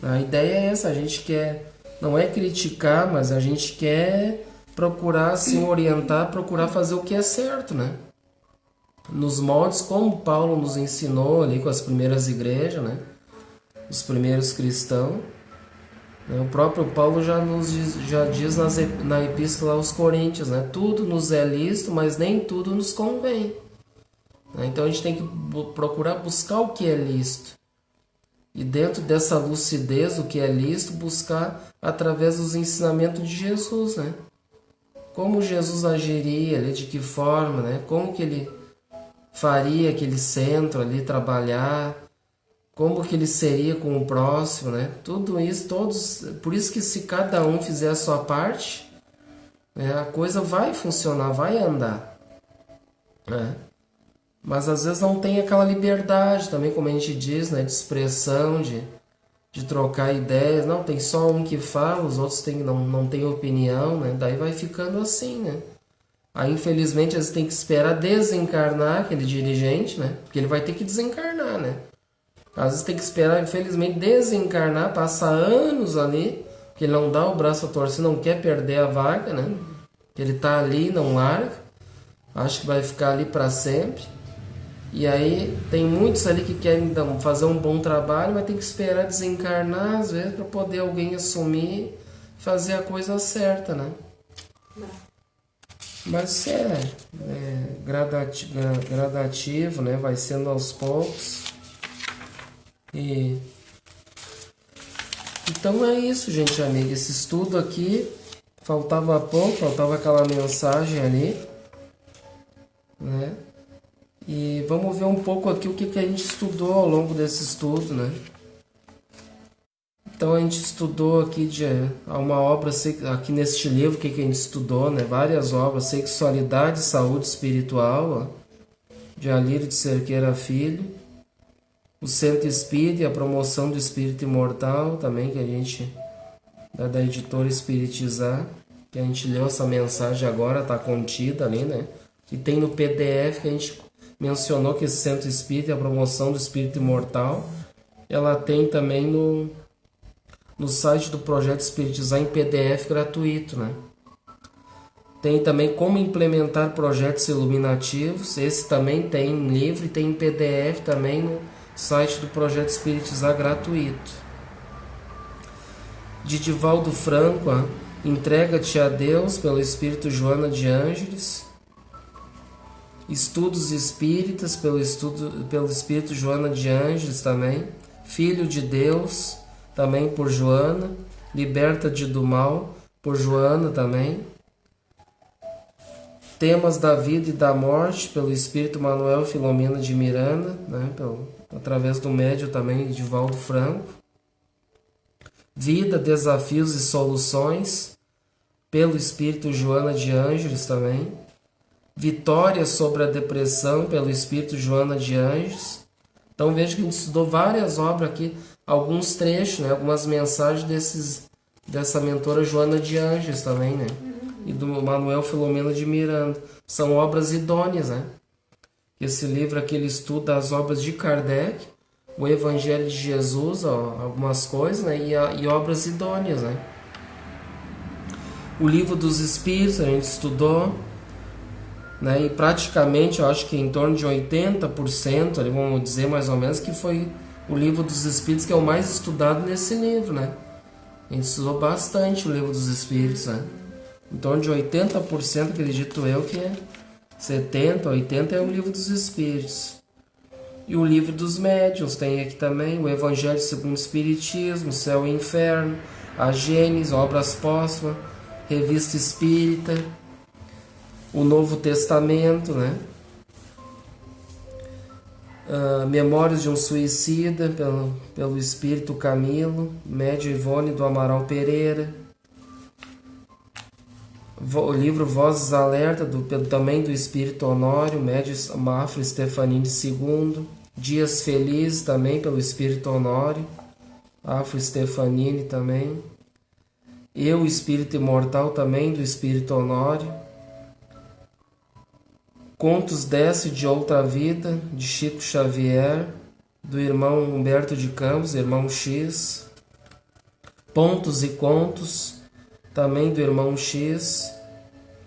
A ideia é essa, a gente quer, não é criticar, mas a gente quer procurar se orientar, procurar fazer o que é certo, né? Nos moldes como Paulo nos ensinou ali com as primeiras igrejas, né? Os primeiros cristãos. O próprio Paulo já diz na Epístola aos Coríntios, né? Tudo nos é lícito, mas nem tudo nos convém. Então a gente tem que procurar buscar o que é lícito. E dentro dessa lucidez do que é lícito, buscar através dos ensinamentos de Jesus, né? Como Jesus agiria, de que forma, né? Como que ele faria aquele centro ali trabalhar, como que ele seria com o próximo, né? Tudo isso, por isso que se cada um fizer a sua parte, né, a coisa vai funcionar, vai andar, né? Mas às vezes não tem aquela liberdade também, como a gente diz, né, de expressão, de trocar ideias. Não, tem só um que fala, os outros não tem opinião, né? Daí vai ficando assim, né? Aí infelizmente às vezes tem que esperar desencarnar aquele dirigente, né? Porque ele vai ter que desencarnar, né? Às vezes tem que esperar, infelizmente, desencarnar, passar anos ali, porque ele não dá o braço a torcer, não quer perder a vaga, né? Ele tá ali, não larga, acha que vai ficar ali para sempre. E aí tem muitos ali que querem fazer um bom trabalho, mas tem que esperar desencarnar às vezes para poder alguém assumir, fazer a coisa certa, né? Mas é gradativo, né? Vai sendo aos poucos. Então é isso, gente amiga. Esse estudo aqui faltava pouco, faltava aquela mensagem ali, né? E vamos ver um pouco aqui o que a gente estudou ao longo desse estudo, né? Então a gente estudou aqui uma obra, aqui neste livro, o que a gente estudou, né? Várias obras: Sexualidade e Saúde Espiritual, ó, de Alírio de Cerqueira Filho. O Centro Espírita e a Promoção do Espírito Imortal, também, que a gente, da editora Espiritizar, que a gente leu essa mensagem agora, está contida ali, né? E tem no PDF que a gente mencionou que esse Centro Espírita e a Promoção do Espírito Imortal, ela tem também no site do Projeto Espiritizar em PDF gratuito, né? Tem também Como Implementar Projetos Iluminativos, esse também tem em livro e tem em PDF também no site do Projeto Espiritizar gratuito. De Divaldo Franco, Entrega-te a Deus, pelo Espírito Joana de Ângeles. Estudos Espíritas, pelo Espírito Joana de Ângeles também. Filho de Deus, também por Joana. Liberta-te do Mal, por Joana também. Temas da Vida e da Morte, pelo Espírito Manuel Filomena de Miranda, né? Através do médium também, Divaldo Franco. Vida, Desafios e Soluções, pelo Espírito Joana de Ângeles também. Vitória sobre a Depressão, pelo Espírito Joana de Ângeles. Então veja que a gente estudou várias obras aqui, alguns trechos, né? Algumas mensagens dessa mentora Joana de Ângeles também, né? E do Manuel Filomena de Miranda. São obras idôneas, né? Esse livro aqui ele estuda as obras de Kardec, o Evangelho de Jesus, ó, algumas coisas, né? E obras idôneas, né? O Livro dos Espíritos a gente estudou, né? E praticamente, eu acho que em torno de 80%, ali vamos dizer mais ou menos, que foi o Livro dos Espíritos que é o mais estudado nesse livro, né? A gente estudou bastante o Livro dos Espíritos, né? Em torno de 80%, acredito eu, que é 70%, 80% é o Livro dos Espíritos. E o Livro dos Médiuns tem aqui também, o Evangelho segundo o Espiritismo, Céu e Inferno, a Gênesis, Obras Póstumas, Revista Espírita, o Novo Testamento, né? Memórias de um Suicida, pelo Espírito Camilo, Médio Ivone do Amaral Pereira. O livro Vozes Alerta, também do Espírito Honório, Médio Mafra Stefanini II. Dias Felizes, também pelo Espírito Honório, Afro Stefanini também. Eu, Espírito Imortal, também do Espírito Honório. Contos Desce de Outra Vida, de Chico Xavier, do irmão Humberto de Campos, irmão X. Pontos e Contos, também do irmão X,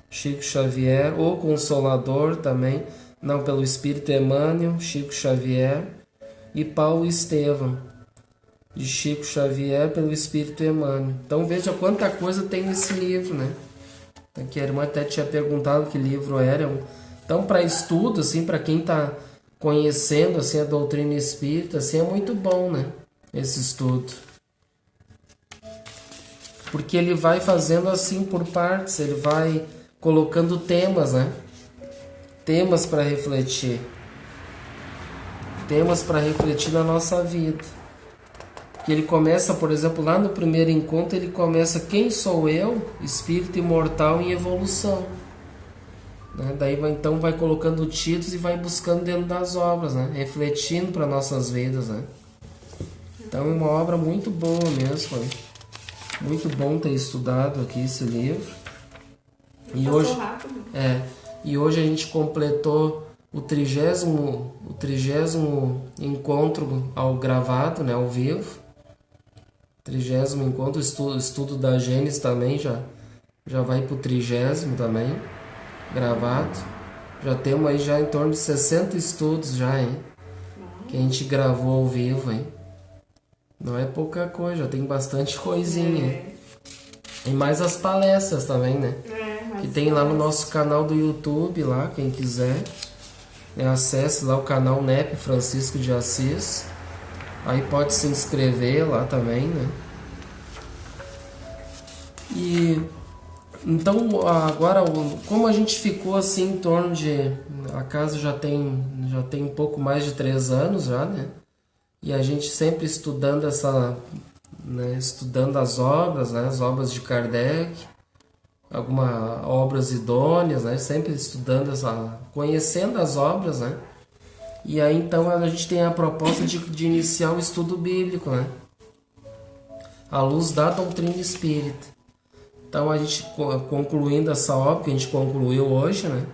Chico Xavier. O Consolador, também, não, pelo Espírito Emmanuel, Chico Xavier. E Paulo Estevam, de Chico Xavier, pelo Espírito Emmanuel. Então veja quanta coisa tem nesse livro, né? Aqui a irmã até tinha perguntado que livro era. Então, para estudo, assim, para quem está conhecendo assim, a doutrina espírita, assim, é muito bom, né? Esse estudo. Porque ele vai fazendo assim por partes, ele vai colocando temas, né? Temas para refletir. Temas para refletir na nossa vida. Que ele começa, por exemplo, lá no primeiro encontro, ele começa: quem sou eu, espírito imortal em evolução? Né? Daí então vai colocando títulos e vai buscando dentro das obras, né? Refletindo para nossas vidas, né? Então é uma obra muito boa mesmo, né? Muito bom ter estudado aqui esse livro. E hoje, e hoje a gente completou o 30º encontro ao gravado, né, ao vivo. 30º encontro, estudo da Gênesis também, já vai para o 30º também, gravado. Já temos aí já em torno de 60 estudos já, hein? Que a gente gravou ao vivo, hein? Não é pouca coisa, já tem bastante coisinha. E mais as palestras também, né? Que tem lá no nosso canal do YouTube, lá, quem quiser. Acesse lá o canal NEP Francisco de Assis. Aí pode se inscrever lá também, né? E então agora, como a gente ficou assim em torno de... A casa já tem um pouco mais de 3 anos já, né? E a gente sempre estudando estudando as obras, né? As obras de Kardec, algumas obras idôneas, né? Sempre estudando, conhecendo as obras, né? E aí então a gente tem a proposta de iniciar o estudo bíblico, né? À luz da doutrina espírita. Então a gente concluindo essa obra que a gente concluiu hoje, né?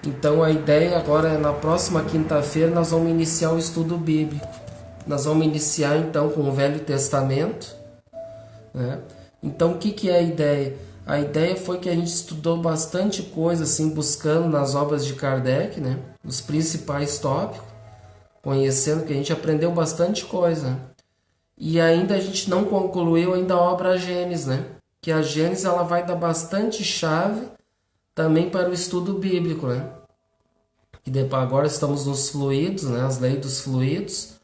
Então a ideia agora é na próxima quinta-feira nós vamos iniciar o estudo bíblico. Nós vamos iniciar então com o Velho Testamento, né? Então o que é a ideia? A ideia foi que a gente estudou bastante coisa, assim, buscando nas obras de Kardec, né? Os principais tópicos, conhecendo, que a gente aprendeu bastante coisa. E ainda a gente não concluiu ainda a obra Gênesis, né? Que a Gênesis ela vai dar bastante chave também para o estudo bíblico, né? E depois, agora estamos nos fluidos, né? As leis dos fluidos.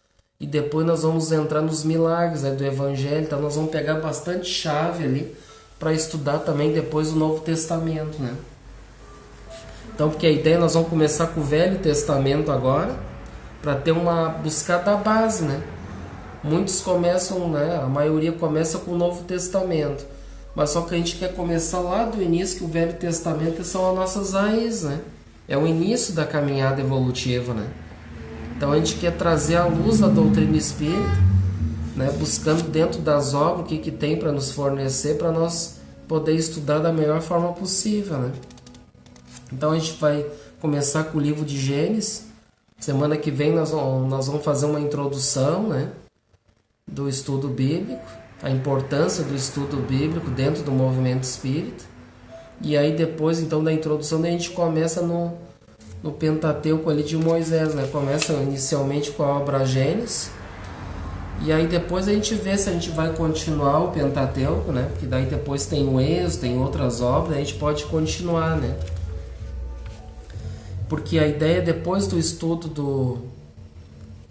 E depois nós vamos entrar nos milagres, né? Do Evangelho. Então nós vamos pegar bastante chave ali para estudar também depois o Novo Testamento, né? Então, porque a ideia nós vamos começar com o Velho Testamento agora, para ter uma buscar da base, né? Muitos começam, né? A maioria começa com o Novo Testamento. Mas só que a gente quer começar lá do início, que o Velho Testamento são as nossas raízes, né? É o início da caminhada evolutiva, né? Então a gente quer trazer a luz da doutrina espírita, né? Buscando dentro das obras o que tem para nos fornecer, para nós poder estudar da melhor forma possível, né? Então a gente vai começar com o livro de Gênesis. Semana que vem nós vamos fazer uma introdução, né? Do estudo bíblico. A importância do estudo bíblico dentro do movimento espírita. E aí depois então da introdução a gente começa no Pentateuco ali de Moisés, né? Começa inicialmente com a obra Gênesis. E aí depois a gente vê se a gente vai continuar o Pentateuco, né? Porque daí depois tem o Êxodo, tem outras obras, a gente pode continuar, né? Porque a ideia depois do estudo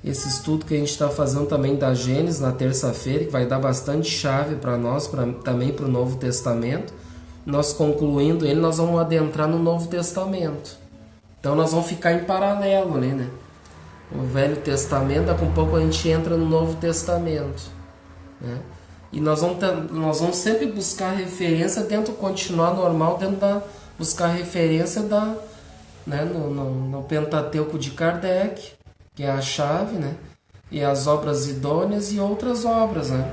esse estudo que a gente está fazendo também da Gênesis na terça-feira, que vai dar bastante chave para nós, também para o Novo Testamento. Nós concluindo ele, nós vamos adentrar no Novo Testamento. Então nós vamos ficar em paralelo ali, né? O Velho Testamento, daqui a pouco a gente entra no Novo Testamento, né? E nós vamos sempre buscar referência continuar normal buscar referência né, no Pentateuco de Kardec, que é a chave, né? E as obras idôneas e outras obras, né?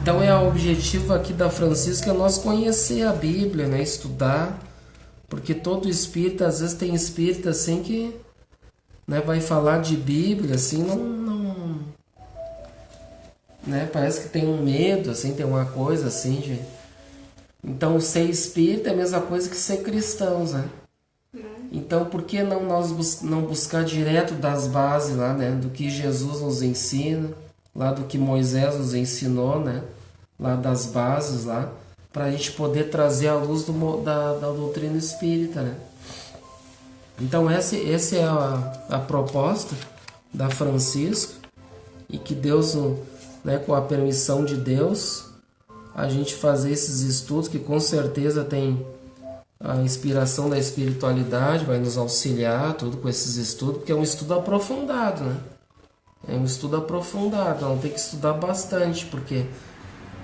Então o objetivo aqui da Francisca é nós conhecer a Bíblia, né? Estudar, porque todo espírita, às vezes tem espírita assim que, né, vai falar de Bíblia, assim, não, né? Parece que tem um medo, assim, tem uma coisa assim de... Então ser espírita é a mesma coisa que ser cristãos, né? Então por que não buscar direto das bases lá, né? Do que Jesus nos ensina, lá do que Moisés nos ensinou, né? Lá das bases lá, para a gente poder trazer a luz da doutrina espírita, né? Então essa é a proposta da Francisco, e que Deus, né, com a permissão de Deus, a gente fazer esses estudos que com certeza tem a inspiração da espiritualidade, vai nos auxiliar tudo com esses estudos, porque é um estudo aprofundado, né? É um estudo aprofundado, não tem que estudar bastante, porque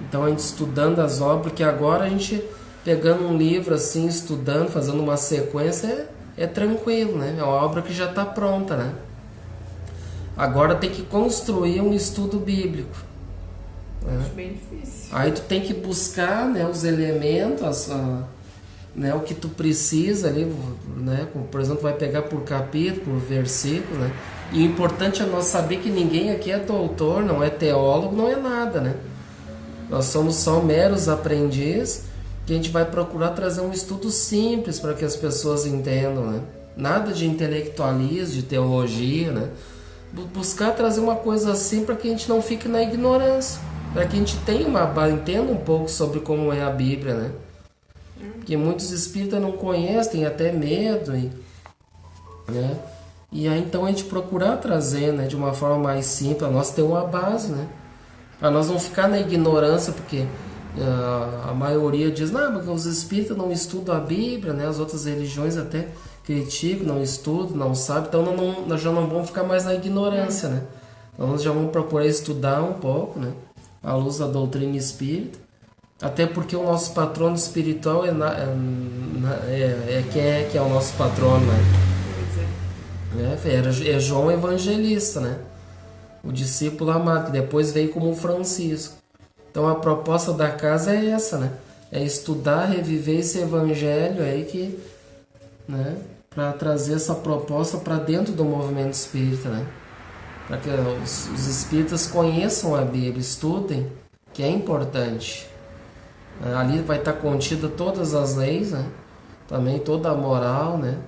então a gente estudando as obras, porque agora a gente pegando um livro assim, estudando, fazendo uma sequência, é tranquilo, né? É uma obra que já está pronta, né? Agora tem que construir um estudo bíblico. Acho bem difícil. Aí tu tem que buscar, né, os elementos, né, o que tu precisa ali, né? Por exemplo, vai pegar por capítulo, por versículo, né? E o importante é nós saber que ninguém aqui é doutor, não é teólogo, não é nada, né? Nós somos só meros aprendizes, que a gente vai procurar trazer um estudo simples para que as pessoas entendam, né? Nada de intelectualismo, de teologia, né? Buscar trazer uma coisa assim para que a gente não fique na ignorância, para que a gente entenda um pouco sobre como é a Bíblia, né? Porque muitos espíritas não conhecem, têm até medo, né? E aí então a gente procurar trazer, né, de uma forma mais simples, para nós ter uma base, né? Para nós não ficar na ignorância, porque a maioria diz, não, porque os espíritas não estudam a Bíblia, né? As outras religiões até criticam, não estudam, não sabem, então nós já não vamos ficar mais na ignorância, né? Então nós já vamos procurar estudar um pouco, né? À luz da doutrina espírita, até porque o nosso patrono espiritual quem é o nosso patrono, né? É João Evangelista, né? O discípulo amado, que depois veio como Francisco. Então a proposta da casa é essa, né? É estudar, reviver esse evangelho aí que, né? Para trazer essa proposta para dentro do movimento espírita, né? Para que os espíritas conheçam a Bíblia, estudem, que é importante. Ali vai estar contida todas as leis, né? Também toda a moral, né?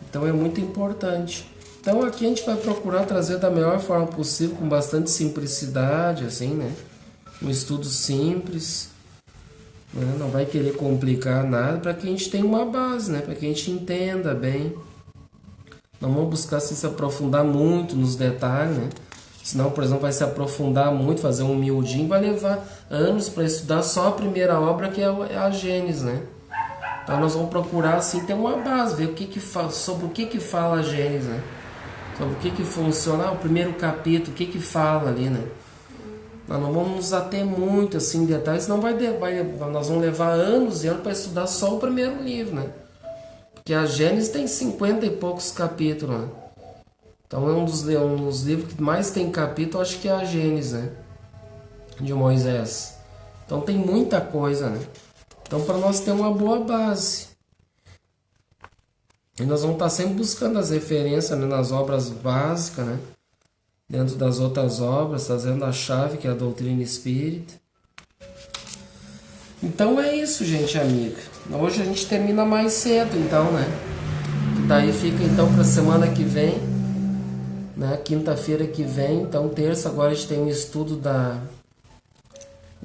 Então é muito importante. Então aqui a gente vai procurar trazer da melhor forma possível, com bastante simplicidade, assim, né? Um estudo simples, né? Não vai querer complicar nada, para que a gente tenha uma base, né? Para que a gente entenda bem. Não vamos buscar se aprofundar muito nos detalhes, né? Senão, por exemplo, vai se aprofundar muito, fazer um miudinho, vai levar anos para estudar só a primeira obra, que é a Gênesis, né? Então nós vamos procurar assim ter uma base, ver sobre o que fala a Gênesis, né? Sobre o que funciona, o primeiro capítulo, o que fala ali, né? Nós não vamos nos ater muito assim em detalhes, senão nós vamos levar anos e anos para estudar só o primeiro livro, né? Porque a Gênesis tem 50 e poucos capítulos, né? Então é um dos livros que mais tem capítulo, acho que é a Gênesis, né? De Moisés. Então tem muita coisa, né? Então para nós ter uma boa base. E nós vamos estar sempre buscando as referências, né, nas obras básicas, né? Dentro das outras obras, trazendo a chave que é a doutrina espírita. Então é isso, gente amiga. Hoje a gente termina mais cedo, então, né? Daí fica então para a semana que vem, né? Quinta-feira que vem, então terça agora a gente tem o estudo da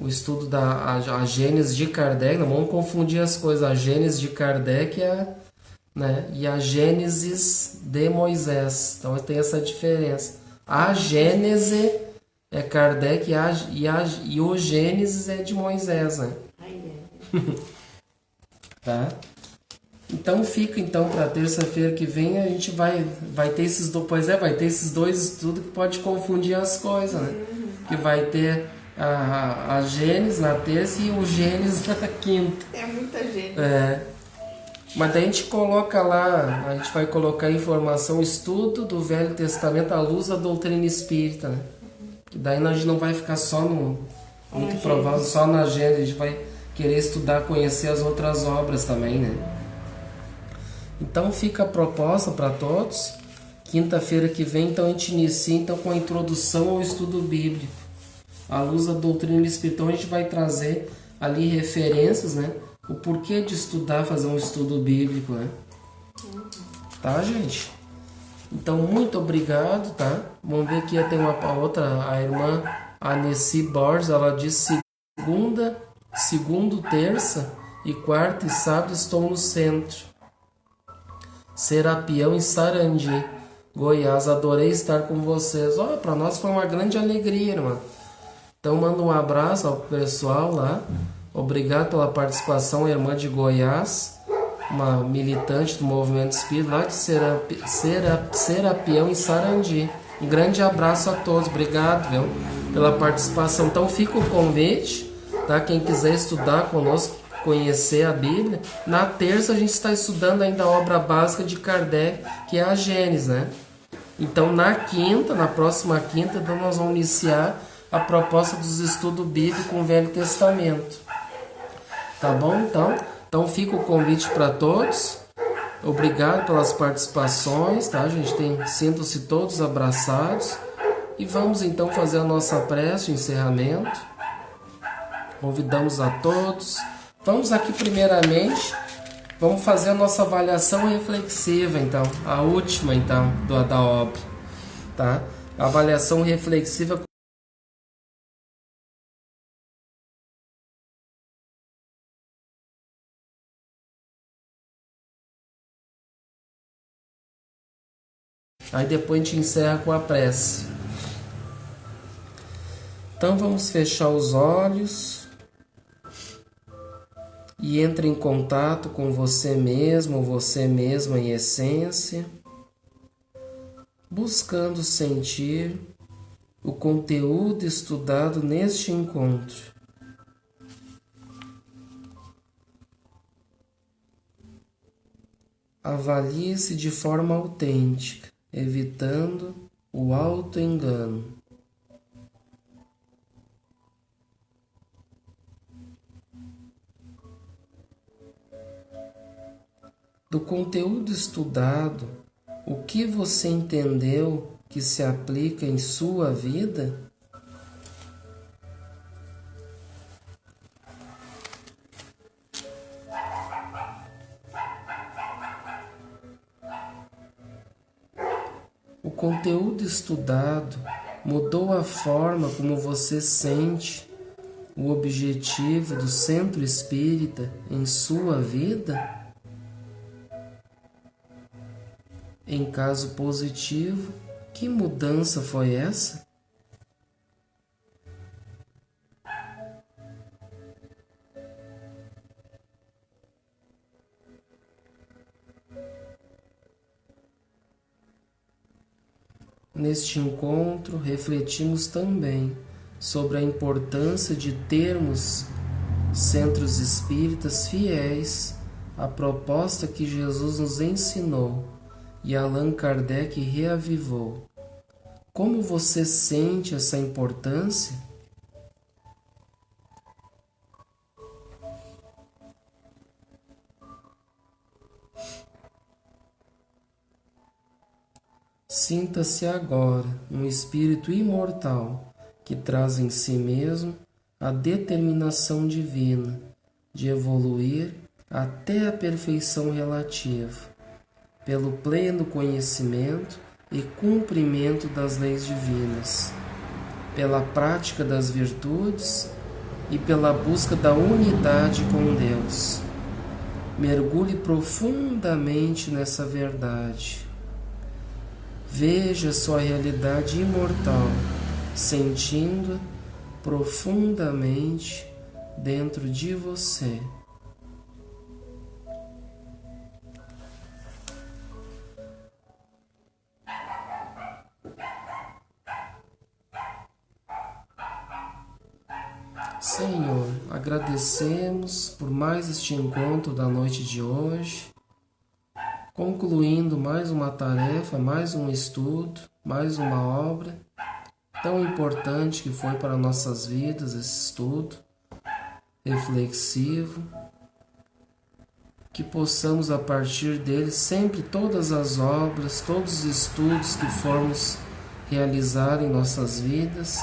a Gênesis de Kardec. Não vamos confundir as coisas. A Gênesis de Kardec né? E a Gênesis de Moisés. Então tem essa diferença. A Gênese é Kardec e o Gênesis é de Moisés, né? Tá? Então fica então para terça-feira que vem, a gente vai ter esses dois estudos que pode confundir as coisas, né? Que vai ter a Gênesis na terça e o Gênesis na quinta. É muita gente. Mas daí a gente coloca lá, a gente vai colocar informação, estudo do Velho Testamento à luz da doutrina espírita, né? Que daí a gente não vai ficar só Muito provável, só na Gênesis a gente vai querer estudar, conhecer as outras obras também, né? Então fica a proposta para todos. Quinta-feira que vem, então a gente inicia então, com a introdução ao estudo bíblico. À luz da doutrina espírita, a gente vai trazer ali referências, né? O porquê de estudar, fazer um estudo bíblico, né? Tá, gente? Então, muito obrigado, tá? Vamos ver aqui, tem uma outra, a irmã Aneci Borges, ela diz segundo, terça e quarta e sábado estou no centro. Serapião em Sarandi, Goiás, adorei estar com vocês. Olha, para nós foi uma grande alegria, irmã. Então, manda um abraço ao pessoal lá. Obrigado pela participação, irmã de Goiás, uma militante do movimento espírita lá de Serapião em Sarandi. Um grande abraço a todos, obrigado, viu, pela participação. Então fica o convite, tá? Quem quiser estudar conosco, conhecer a Bíblia. Na terça a gente está estudando ainda a obra básica de Kardec, que é a Gênesis, né? Então na próxima quinta, então, nós vamos iniciar a proposta dos estudos bíblicos com o Velho Testamento. Tá bom? Então fica o convite para todos. Obrigado pelas participações, tá, gente? Sintam-se todos abraçados. E vamos então fazer a nossa prece de encerramento. Convidamos a todos. Vamos aqui primeiramente, vamos fazer a nossa avaliação reflexiva, então. A última, então, da obra, tá? A avaliação reflexiva. Aí depois a gente encerra com a prece. Então vamos fechar os olhos e entre em contato com você mesmo, você mesma em essência, buscando sentir o conteúdo estudado neste encontro. Avalie-se de forma autêntica, evitando o auto-engano. Do conteúdo estudado, o que você entendeu que se aplica em sua vida? O conteúdo estudado mudou a forma como você sente o objetivo do centro espírita em sua vida? Em caso positivo, que mudança foi essa? Neste encontro, refletimos também sobre a importância de termos centros espíritas fiéis à proposta que Jesus nos ensinou e Allan Kardec reavivou. Como você sente essa importância? Sinta-se agora um espírito imortal que traz em si mesmo a determinação divina de evoluir até a perfeição relativa, pelo pleno conhecimento e cumprimento das leis divinas, pela prática das virtudes e pela busca da unidade com Deus. Mergulhe profundamente nessa verdade. Veja sua realidade imortal, sentindo-a profundamente dentro de você. Senhor, agradecemos por mais este encontro da noite de hoje, concluindo mais uma tarefa, mais um estudo, mais uma obra, tão importante que foi para nossas vidas esse estudo reflexivo, que possamos a partir dele sempre todas as obras, todos os estudos que formos realizar em nossas vidas,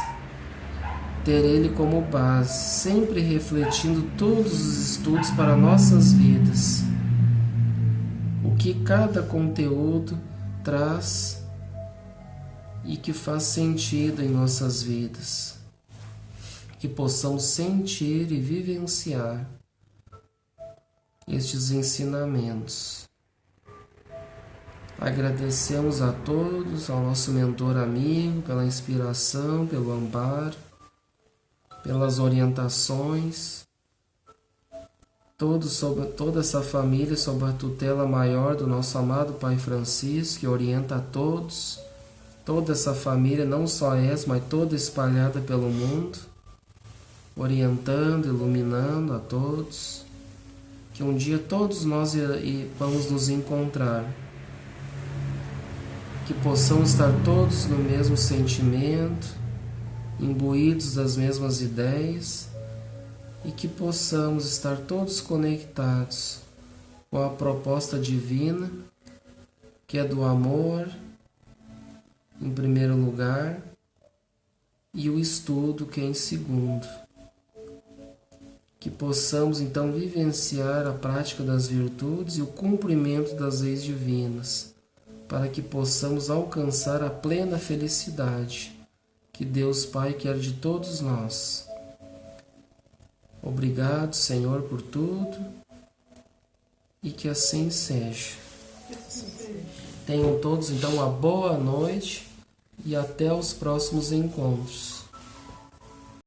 ter ele como base, sempre refletindo todos os estudos para nossas vidas, o que cada conteúdo traz e que faz sentido em nossas vidas, que possamos sentir e vivenciar estes ensinamentos. Agradecemos a todos, ao nosso mentor amigo, pela inspiração, pelo amparo, pelas orientações, toda essa família sob a tutela maior do nosso amado Pai Francisco, que orienta a todos, toda essa família, não só essa, mas toda espalhada pelo mundo, orientando, iluminando a todos, que um dia todos nós vamos nos encontrar, que possamos estar todos no mesmo sentimento, imbuídos das mesmas ideias, e que possamos estar todos conectados com a proposta divina, que é do amor, em primeiro lugar, e o estudo, que é em segundo. Que possamos então vivenciar a prática das virtudes e o cumprimento das leis divinas, para que possamos alcançar a plena felicidade que Deus Pai quer de todos nós. Obrigado, Senhor, por tudo, e que assim seja. Tenham todos então uma boa noite e até os próximos encontros.